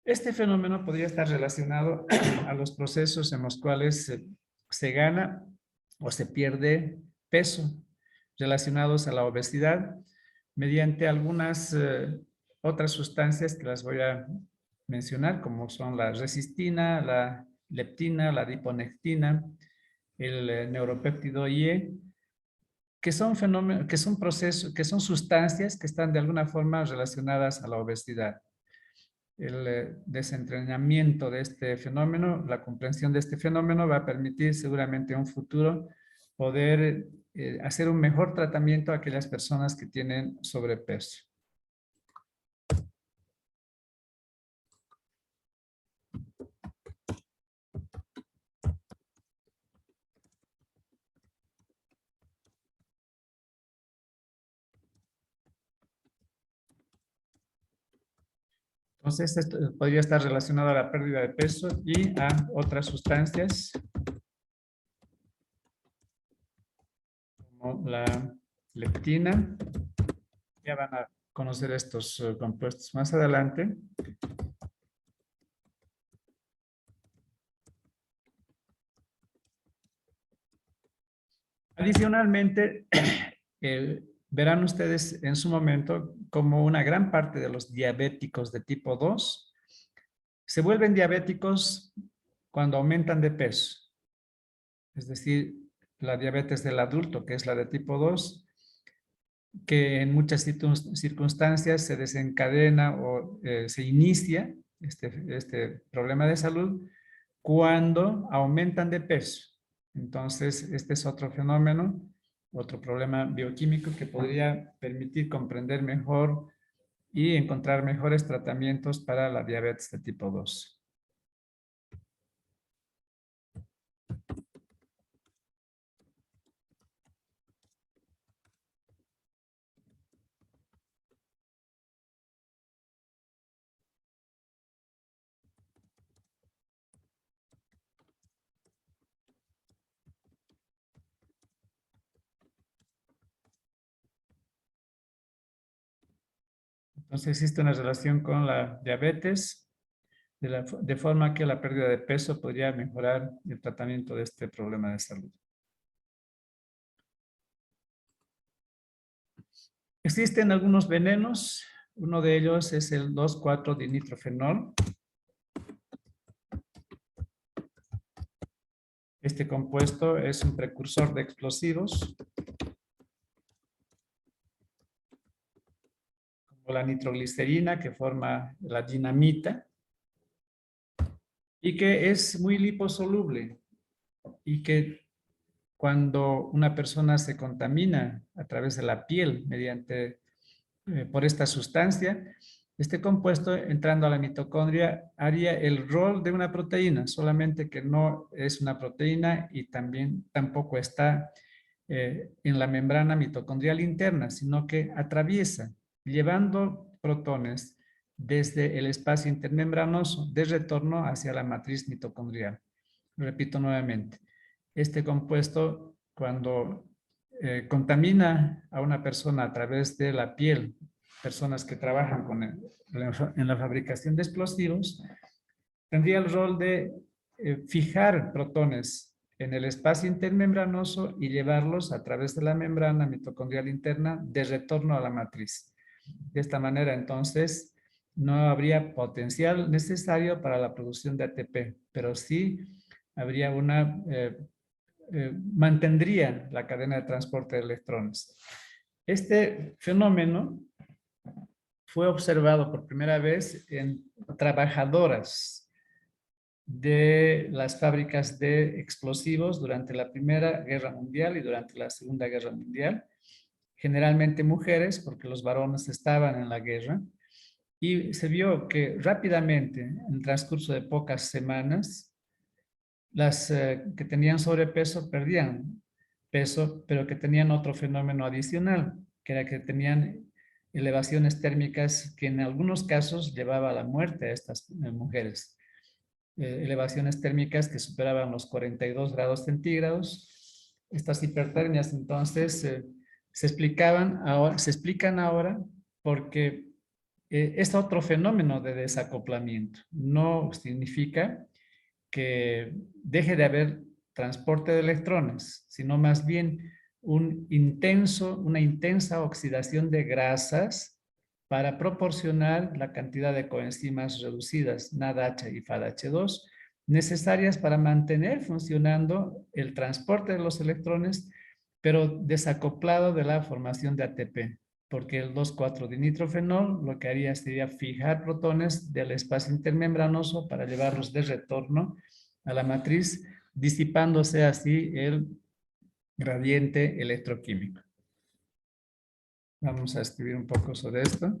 Este fenómeno podría estar relacionado a los procesos en los cuales se gana o se pierde peso relacionados a la obesidad mediante algunas otras sustancias que las voy a mencionar, como son la resistina, la leptina, la adiponectina, el neuropéptido IE, que son fenómenos, que son procesos, que son sustancias que están de alguna forma relacionadas a la obesidad. El desentrañamiento de este fenómeno, la comprensión de este fenómeno va a permitir seguramente en un futuro poder hacer un mejor tratamiento a aquellas personas que tienen sobrepeso. Entonces, esto podría estar relacionado a la pérdida de peso y a otras sustancias como la leptina. Ya van a conocer estos compuestos más adelante. Adicionalmente, verán ustedes en su momento como una gran parte de los diabéticos de tipo 2 se vuelven diabéticos cuando aumentan de peso. Es decir, la diabetes del adulto, que es la de tipo 2, que en muchas circunstancias se desencadena o se inicia este problema de salud cuando aumentan de peso. Entonces, este es otro fenómeno, otro problema bioquímico que podría permitir comprender mejor y encontrar mejores tratamientos para la diabetes de tipo 2. Entonces existe una relación con la diabetes, de forma que la pérdida de peso podría mejorar el tratamiento de este problema de salud. Existen algunos venenos. Uno de ellos es el 2,4-dinitrofenol. Este compuesto es un precursor de explosivos, como la nitroglicerina, que forma la dinamita, y que es muy liposoluble, y que cuando una persona se contamina a través de la piel por esta sustancia, este compuesto, entrando a la mitocondria, haría el rol de una proteína, solamente que no es una proteína y tampoco está en la membrana mitocondrial interna, sino que atraviesa, llevando protones desde el espacio intermembranoso de retorno hacia la matriz mitocondrial. Repito nuevamente, este compuesto, cuando contamina a una persona a través de la piel, personas que trabajan en la fabricación de explosivos, tendría el rol de fijar protones en el espacio intermembranoso y llevarlos a través de la membrana mitocondrial interna de retorno a la matriz. De esta manera, entonces, no habría potencial necesario para la producción de ATP, pero sí habría mantendría la cadena de transporte de electrones. Este fenómeno fue observado por primera vez en trabajadoras de las fábricas de explosivos durante la Primera Guerra Mundial y durante la Segunda Guerra Mundial. Generalmente mujeres, porque los varones estaban en la guerra. Y se vio que rápidamente, en el transcurso de pocas semanas, las que tenían sobrepeso perdían peso, pero que tenían otro fenómeno adicional, que era que tenían elevaciones térmicas que en algunos casos llevaba a la muerte a estas mujeres. Elevaciones térmicas que superaban los 42 grados centígrados. Estas hipertermias entonces se explican ahora porque es otro fenómeno de desacoplamiento. No significa que deje de haber transporte de electrones, sino más bien una intensa oxidación de grasas para proporcionar la cantidad de coenzimas reducidas, NADH y FADH2, necesarias para mantener funcionando el transporte de los electrones, pero desacoplado de la formación de ATP, porque el 2,4-dinitrofenol lo que haría sería fijar protones del espacio intermembranoso para llevarlos de retorno a la matriz, disipándose así el gradiente electroquímico. Vamos a escribir un poco sobre esto.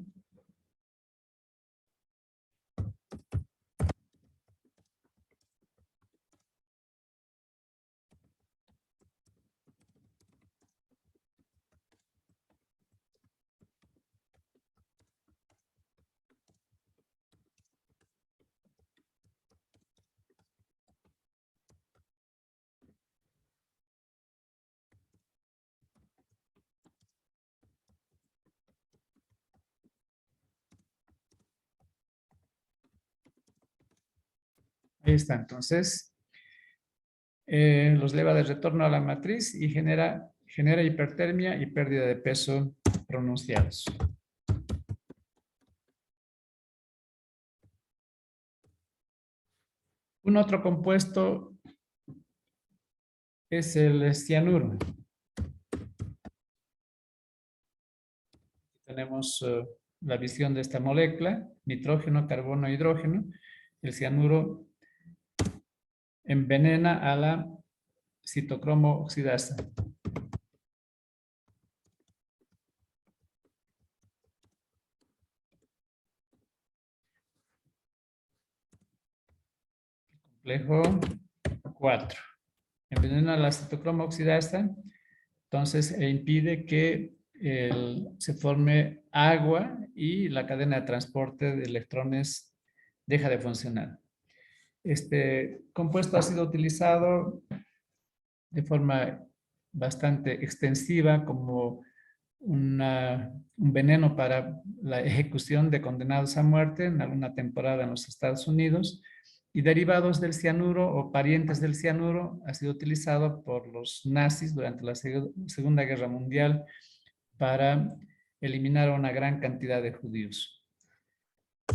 Ahí está, entonces, los lleva de retorno a la matriz y genera hipertermia y pérdida de peso pronunciados. Un otro compuesto es el cianuro. Tenemos la visión de esta molécula, nitrógeno, carbono, hidrógeno. El cianuro envenena a la citocromo oxidasa. Complejo 4. Envenena la citocromo oxidasa, entonces impide que se forme agua y la cadena de transporte de electrones deja de funcionar. Este compuesto ha sido utilizado de forma bastante extensiva como un veneno para la ejecución de condenados a muerte en alguna temporada en los Estados Unidos, y derivados del cianuro o parientes del cianuro ha sido utilizado por los nazis durante la Segunda Guerra Mundial para eliminar a una gran cantidad de judíos.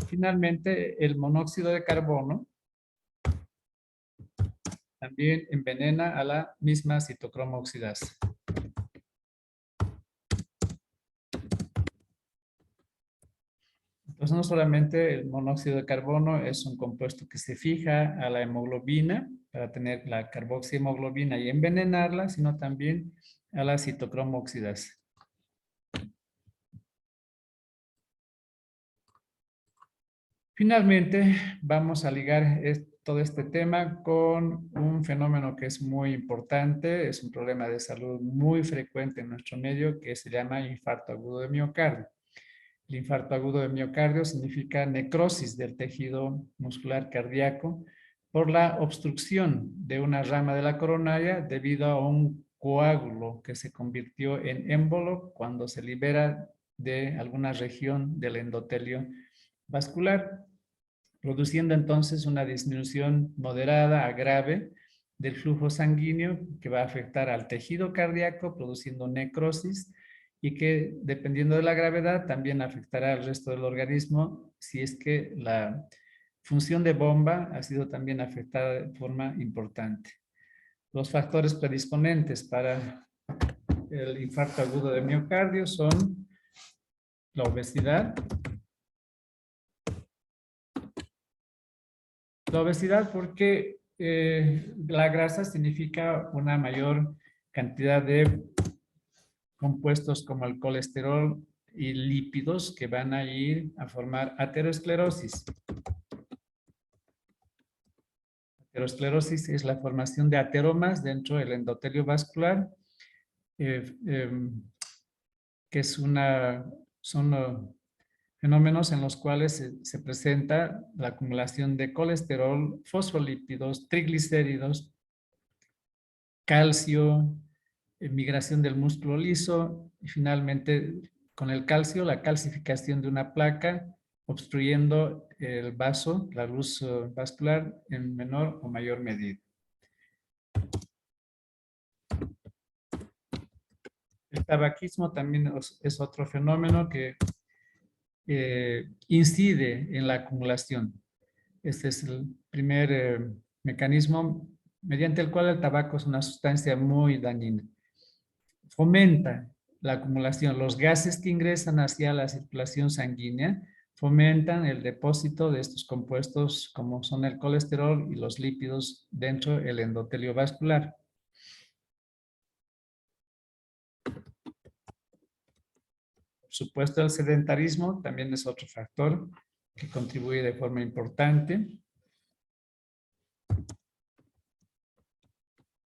Finalmente, el monóxido de carbono también envenena a la misma citocromo oxidasa. Entonces, no solamente el monóxido de carbono es un compuesto que se fija a la hemoglobina para tener la carboxihemoglobina y envenenarla, sino también a la citocromo oxidasa. Finalmente, vamos a ligar todo este tema con un fenómeno que es muy importante, es un problema de salud muy frecuente en nuestro medio que se llama infarto agudo de miocardio. El infarto agudo de miocardio significa necrosis del tejido muscular cardíaco por la obstrucción de una rama de la coronaria debido a un coágulo que se convirtió en émbolo cuando se libera de alguna región del endotelio vascular, produciendo entonces una disminución moderada a grave del flujo sanguíneo que va a afectar al tejido cardíaco, produciendo necrosis, y que dependiendo de la gravedad también afectará al resto del organismo si es que la función de bomba ha sido también afectada de forma importante. Los factores predisponentes para el infarto agudo de miocardio son la obesidad. La obesidad porque la grasa significa una mayor cantidad de compuestos como el colesterol y lípidos que van a ir a formar aterosclerosis. Aterosclerosis es la formación de ateromas dentro del endotelio vascular, que son fenómenos en los cuales se presenta la acumulación de colesterol, fosfolípidos, triglicéridos, calcio, migración del músculo liso y finalmente con el calcio la calcificación de una placa obstruyendo el vaso, la luz vascular en menor o mayor medida. El tabaquismo también es otro fenómeno que incide en la acumulación. Este es el primer mecanismo mediante el cual el tabaco es una sustancia muy dañina. Fomenta la acumulación. Los gases que ingresan hacia la circulación sanguínea fomentan el depósito de estos compuestos como son el colesterol y los lípidos dentro del endotelio vascular. Por supuesto, el sedentarismo también es otro factor que contribuye de forma importante.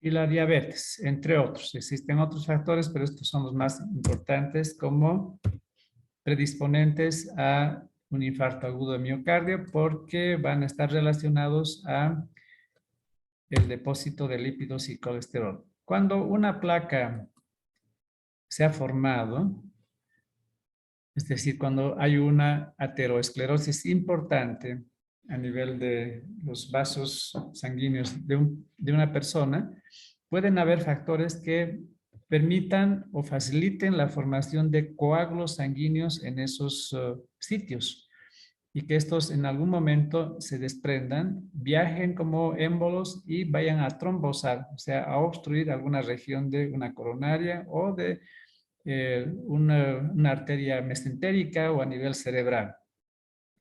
Y la diabetes, entre otros. Existen otros factores, pero estos son los más importantes como predisponentes a un infarto agudo de miocardio porque van a estar relacionados a el depósito de lípidos y colesterol. Cuando una placa se ha formado, es decir, cuando hay una aterosclerosis importante a nivel de los vasos sanguíneos de una persona, pueden haber factores que permitan o faciliten la formación de coágulos sanguíneos en esos sitios y que estos en algún momento se desprendan, viajen como émbolos y vayan a trombosar, o sea, a obstruir alguna región de una coronaria o de una arteria mesentérica o a nivel cerebral.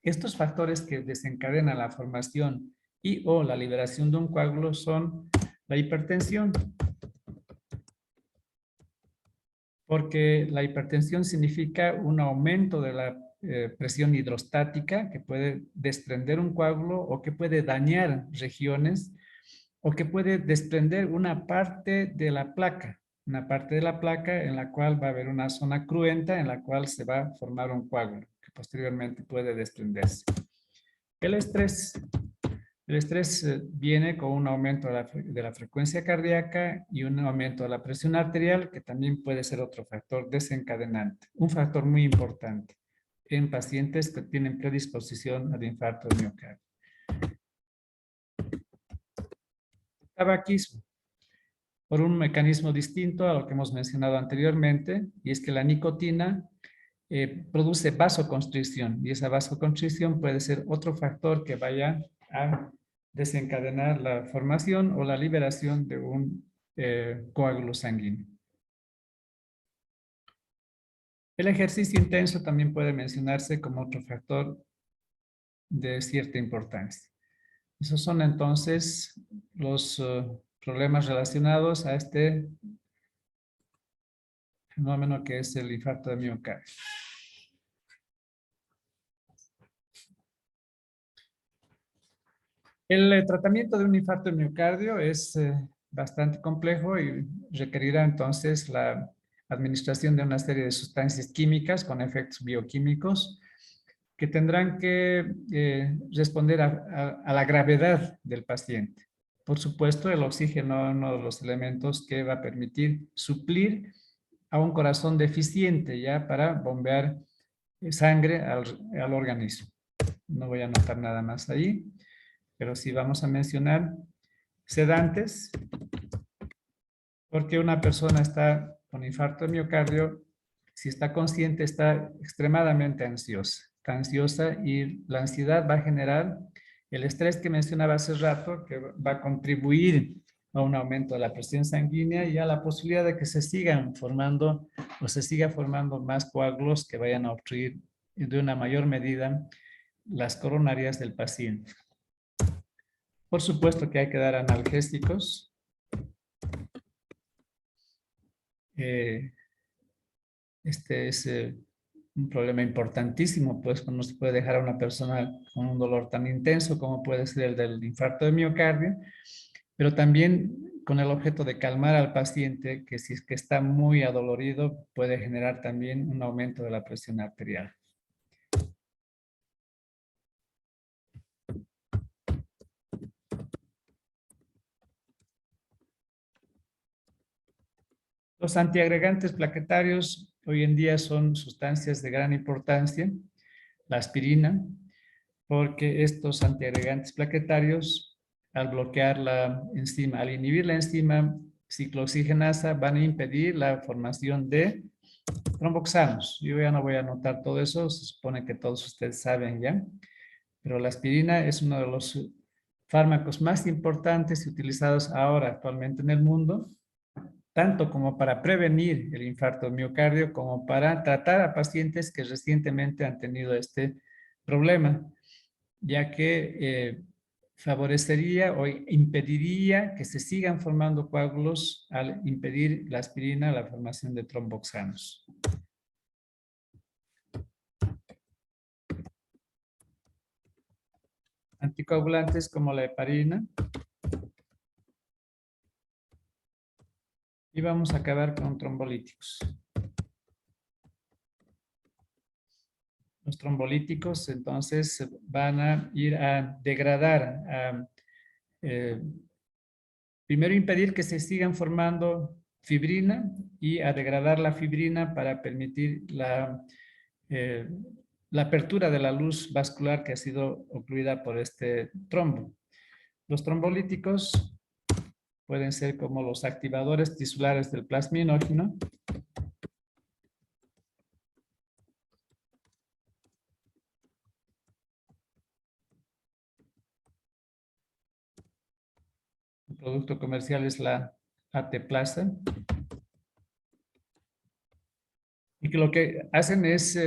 Estos factores que desencadenan la formación y o la liberación de un coágulo son la hipertensión, porque la hipertensión significa un aumento de la presión hidrostática que puede desprender un coágulo o que puede dañar regiones o que puede desprender una parte de la placa en la cual va a haber una zona cruenta en la cual se va a formar un coágulo que posteriormente puede desprenderse. El estrés viene con un aumento de la frecuencia cardíaca y un aumento de la presión arterial que también puede ser otro factor desencadenante, un factor muy importante en pacientes que tienen predisposición al infarto de miocardio. Tabaquismo, por un mecanismo distinto a lo que hemos mencionado anteriormente, y es que la nicotina produce vasoconstricción, y esa vasoconstricción puede ser otro factor que vaya a desencadenar la formación o la liberación de un coágulo sanguíneo. El ejercicio intenso también puede mencionarse como otro factor de cierta importancia. Esos son entonces los problemas relacionados a este fenómeno que es el infarto de miocardio. El tratamiento de un infarto de miocardio es bastante complejo y requerirá entonces la administración de una serie de sustancias químicas con efectos bioquímicos que tendrán que responder a la gravedad del paciente. Por supuesto, el oxígeno es uno de los elementos que va a permitir suplir a un corazón deficiente ya para bombear sangre al organismo. No voy a anotar nada más ahí, pero sí vamos a mencionar sedantes, porque una persona está con infarto de miocardio, si está consciente, está extremadamente ansiosa. Está ansiosa y la ansiedad va a generar el estrés que mencionaba hace rato, que va a contribuir a un aumento de la presión sanguínea y a la posibilidad de que se sigan formando o se siga formando más coágulos que vayan a obstruir de una mayor medida las coronarias del paciente. Por supuesto que hay que dar analgésicos. Este es un problema importantísimo, pues no se puede dejar a una persona con un dolor tan intenso como puede ser el del infarto de miocardio, pero también con el objeto de calmar al paciente, que si es que está muy adolorido, puede generar también un aumento de la presión arterial. Los antiagregantes plaquetarios hoy en día son sustancias de gran importancia. La aspirina, porque estos antiagregantes plaquetarios, al bloquear la enzima, al inhibir la enzima ciclooxigenasa, van a impedir la formación de tromboxanos. Yo ya no voy a anotar todo eso, se supone que todos ustedes saben ya, pero la aspirina es uno de los fármacos más importantes y utilizados ahora actualmente en el mundo, tanto como para prevenir el infarto de miocardio, como para tratar a pacientes que recientemente han tenido este problema, ya que favorecería o impediría que se sigan formando coágulos al impedir la aspirina, la formación de tromboxanos. Anticoagulantes como la heparina. Y vamos a acabar con trombolíticos. Los trombolíticos entonces van a ir a degradar, primero impedir que se sigan formando fibrina y a degradar la fibrina para permitir la apertura de la luz vascular que ha sido ocluida por este trombo. Los trombolíticos pueden ser como los activadores tisulares del plasminógeno. El producto comercial es la AT-Plaza. Y que lo que hacen es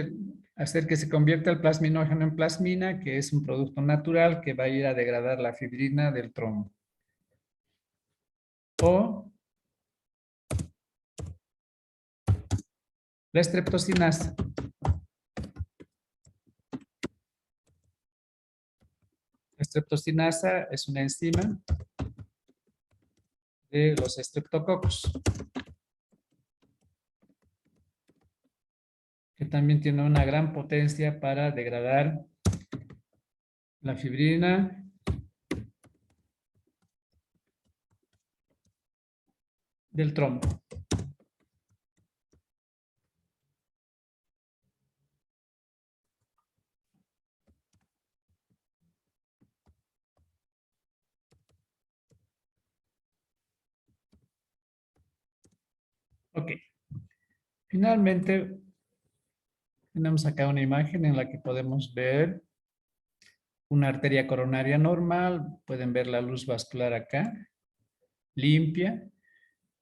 hacer que se convierta el plasminógeno en plasmina, que es un producto natural que va a ir a degradar la fibrina del trombo. O la streptocinasa. La streptocinasa es una enzima de los estreptococos, que también tiene una gran potencia para degradar la fibrina del trombo. Ok. Finalmente, Tenemos acá una imagen en la que podemos ver una arteria coronaria normal. Pueden ver la luz vascular acá, limpia.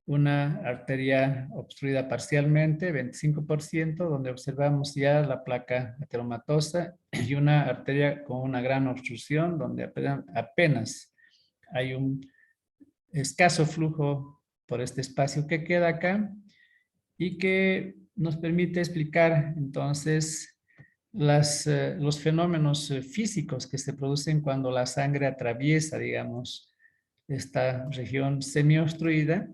Una arteria obstruida parcialmente, 25%, donde observamos ya la placa ateromatosa, y una arteria con una gran obstrucción, donde apenas hay un escaso flujo por este espacio que queda acá, y que nos permite explicar entonces los fenómenos físicos que se producen cuando la sangre atraviesa, digamos, esta región semiobstruida,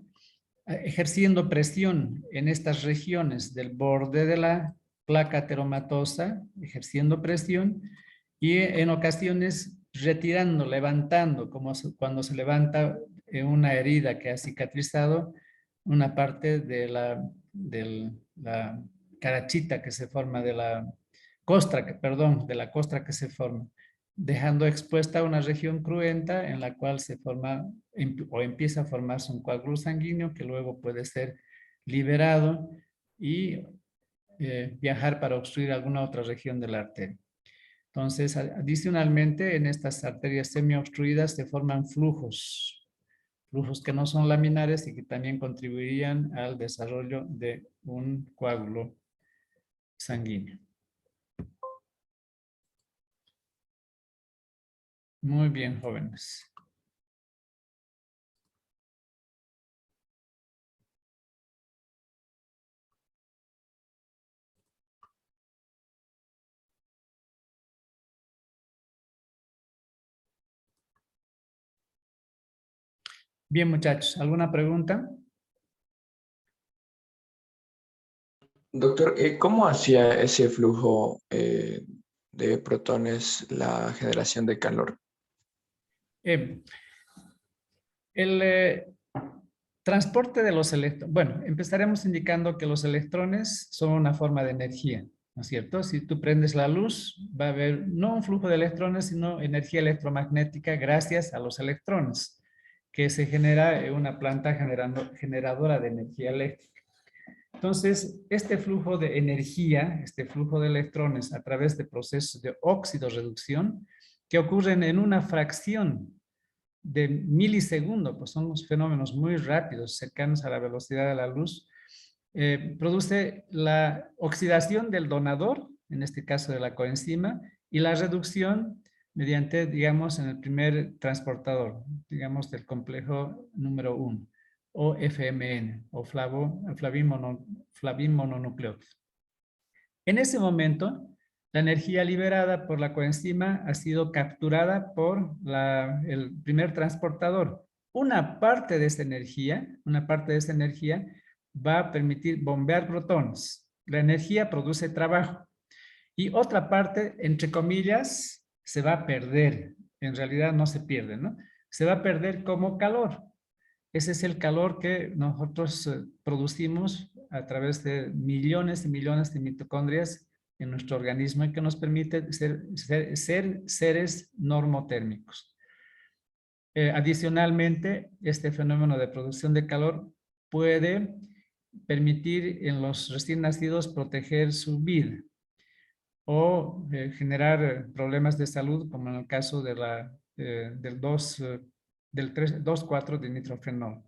ejerciendo presión en estas regiones del borde de la placa ateromatosa, ejerciendo presión, y en ocasiones retirando, levantando, como cuando se levanta una herida que ha cicatrizado, una parte de la carachita que se forma, de la costra, perdón, de la costra que se forma, dejando expuesta una región cruenta en la cual se forma o empieza a formarse un coágulo sanguíneo que luego puede ser liberado y viajar para obstruir alguna otra región de la arteria. Entonces, adicionalmente, en estas arterias semiobstruidas se forman flujos que no son laminares y que también contribuirían al desarrollo de un coágulo sanguíneo. Muy bien, jóvenes. Bien, muchachos, ¿alguna pregunta? Doctor, ¿cómo hacía ese flujo de protones la generación de calor? El transporte de los electrones. Bueno, empezaremos indicando que los electrones son una forma de energía, ¿no es cierto? Si tú prendes la luz, va a haber no un flujo de electrones, sino energía electromagnética gracias a los electrones, que se genera en una planta generadora de energía eléctrica. Entonces, este flujo de energía, este flujo de electrones a través de procesos de óxido-reducción, que ocurren en una fracción de milisegundo, pues son los fenómenos muy rápidos, cercanos a la velocidad de la luz, produce la oxidación del donador, en este caso de la coenzima, y la reducción mediante, digamos, en el primer transportador, digamos, del complejo número 1, o FMN, o flavimononucleótido. En ese momento, la energía liberada por la coenzima ha sido capturada por el primer transportador. Una parte de esa energía va a permitir bombear protones. La energía produce trabajo. Y otra parte, entre comillas, se va a perder. En realidad no se pierde, ¿no? Se va a perder como calor. Ese es el calor que nosotros producimos a través de millones y millones de mitocondrias en nuestro organismo y que nos permite ser seres normotérmicos. Adicionalmente, este fenómeno de producción de calor puede permitir en los recién nacidos proteger su vida o generar problemas de salud, como en el caso de del 2,4 de nitrofenol.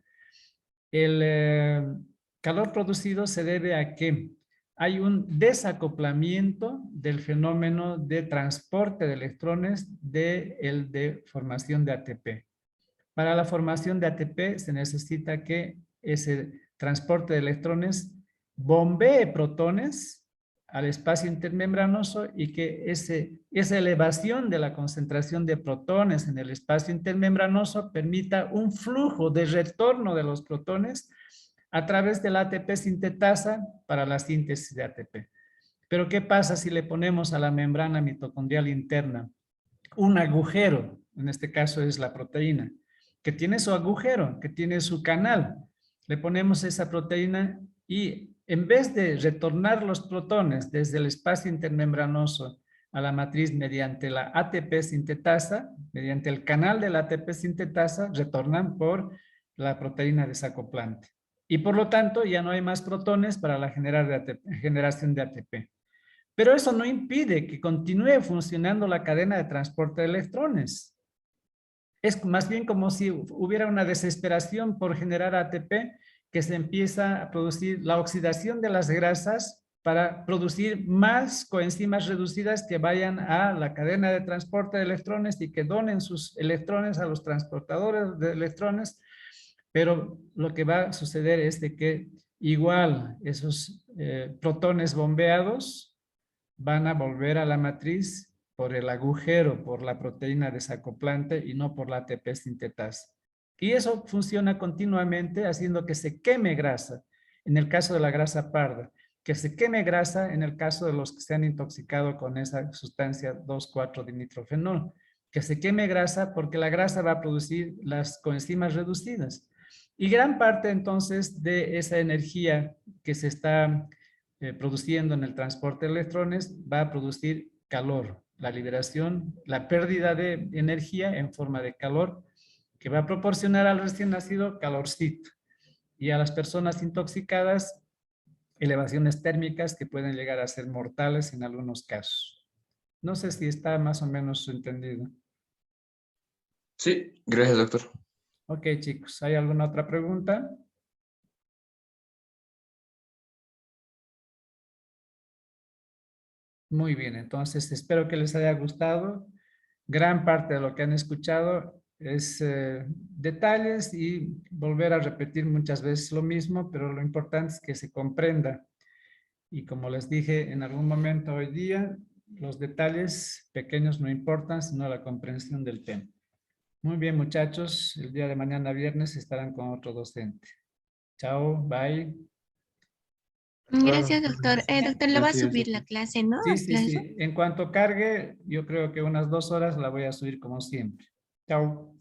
El calor producido se debe a que hay un desacoplamiento del fenómeno de transporte de electrones de formación de ATP. Para la formación de ATP se necesita que ese transporte de electrones bombee protones al espacio intermembranoso y que esa elevación de la concentración de protones en el espacio intermembranoso permita un flujo de retorno de los protones a través de la ATP sintetasa para la síntesis de ATP. Pero ¿qué pasa si le ponemos a la membrana mitocondrial interna un agujero? En este caso es la proteína, que tiene su agujero, que tiene su canal. Le ponemos esa proteína y en vez de retornar los protones desde el espacio intermembranoso a la matriz mediante la ATP sintetasa, mediante el canal de la ATP sintetasa, retornan por la proteína desacoplante. Y por lo tanto ya no hay más protones para la generación de ATP. Pero eso no impide que continúe funcionando la cadena de transporte de electrones. Es más bien como si hubiera una desesperación por generar ATP, que se empieza a producir la oxidación de las grasas para producir más coenzimas reducidas que vayan a la cadena de transporte de electrones y que donen sus electrones a los transportadores de electrones. Pero lo que va a suceder es de que igual esos protones bombeados van a volver a la matriz por el agujero, por la proteína desacoplante y no por la ATP sintetasa. Y eso funciona continuamente haciendo que se queme grasa, en el caso de la grasa parda, que se queme grasa en el caso de los que se han intoxicado con esa sustancia 2,4-dinitrofenol, que se queme grasa porque la grasa va a producir las coenzimas reducidas. Y gran parte entonces de esa energía que se está produciendo en el transporte de electrones va a producir calor, la liberación, la pérdida de energía en forma de calor que va a proporcionar al recién nacido calorcito y a las personas intoxicadas elevaciones térmicas que pueden llegar a ser mortales en algunos casos. No sé si está más o menos entendido. Sí, gracias, doctor. Ok, chicos, ¿hay alguna otra pregunta? Muy bien, entonces espero que les haya gustado. Gran parte de lo que han escuchado es detalles y volver a repetir muchas veces lo mismo, pero lo importante es que se comprenda. Y como les dije en algún momento hoy día, los detalles pequeños no importan, sino la comprensión del tema. Muy bien, muchachos, el día de mañana viernes estarán con otro docente. Chao, bye. Gracias, doctor. Doctor, lo va a Gracias, subir doctor. la clase, ¿no? Sí, ¿A sí, clase? sí. En cuanto cargue, yo creo que unas 2 horas la voy a subir como siempre. Chao.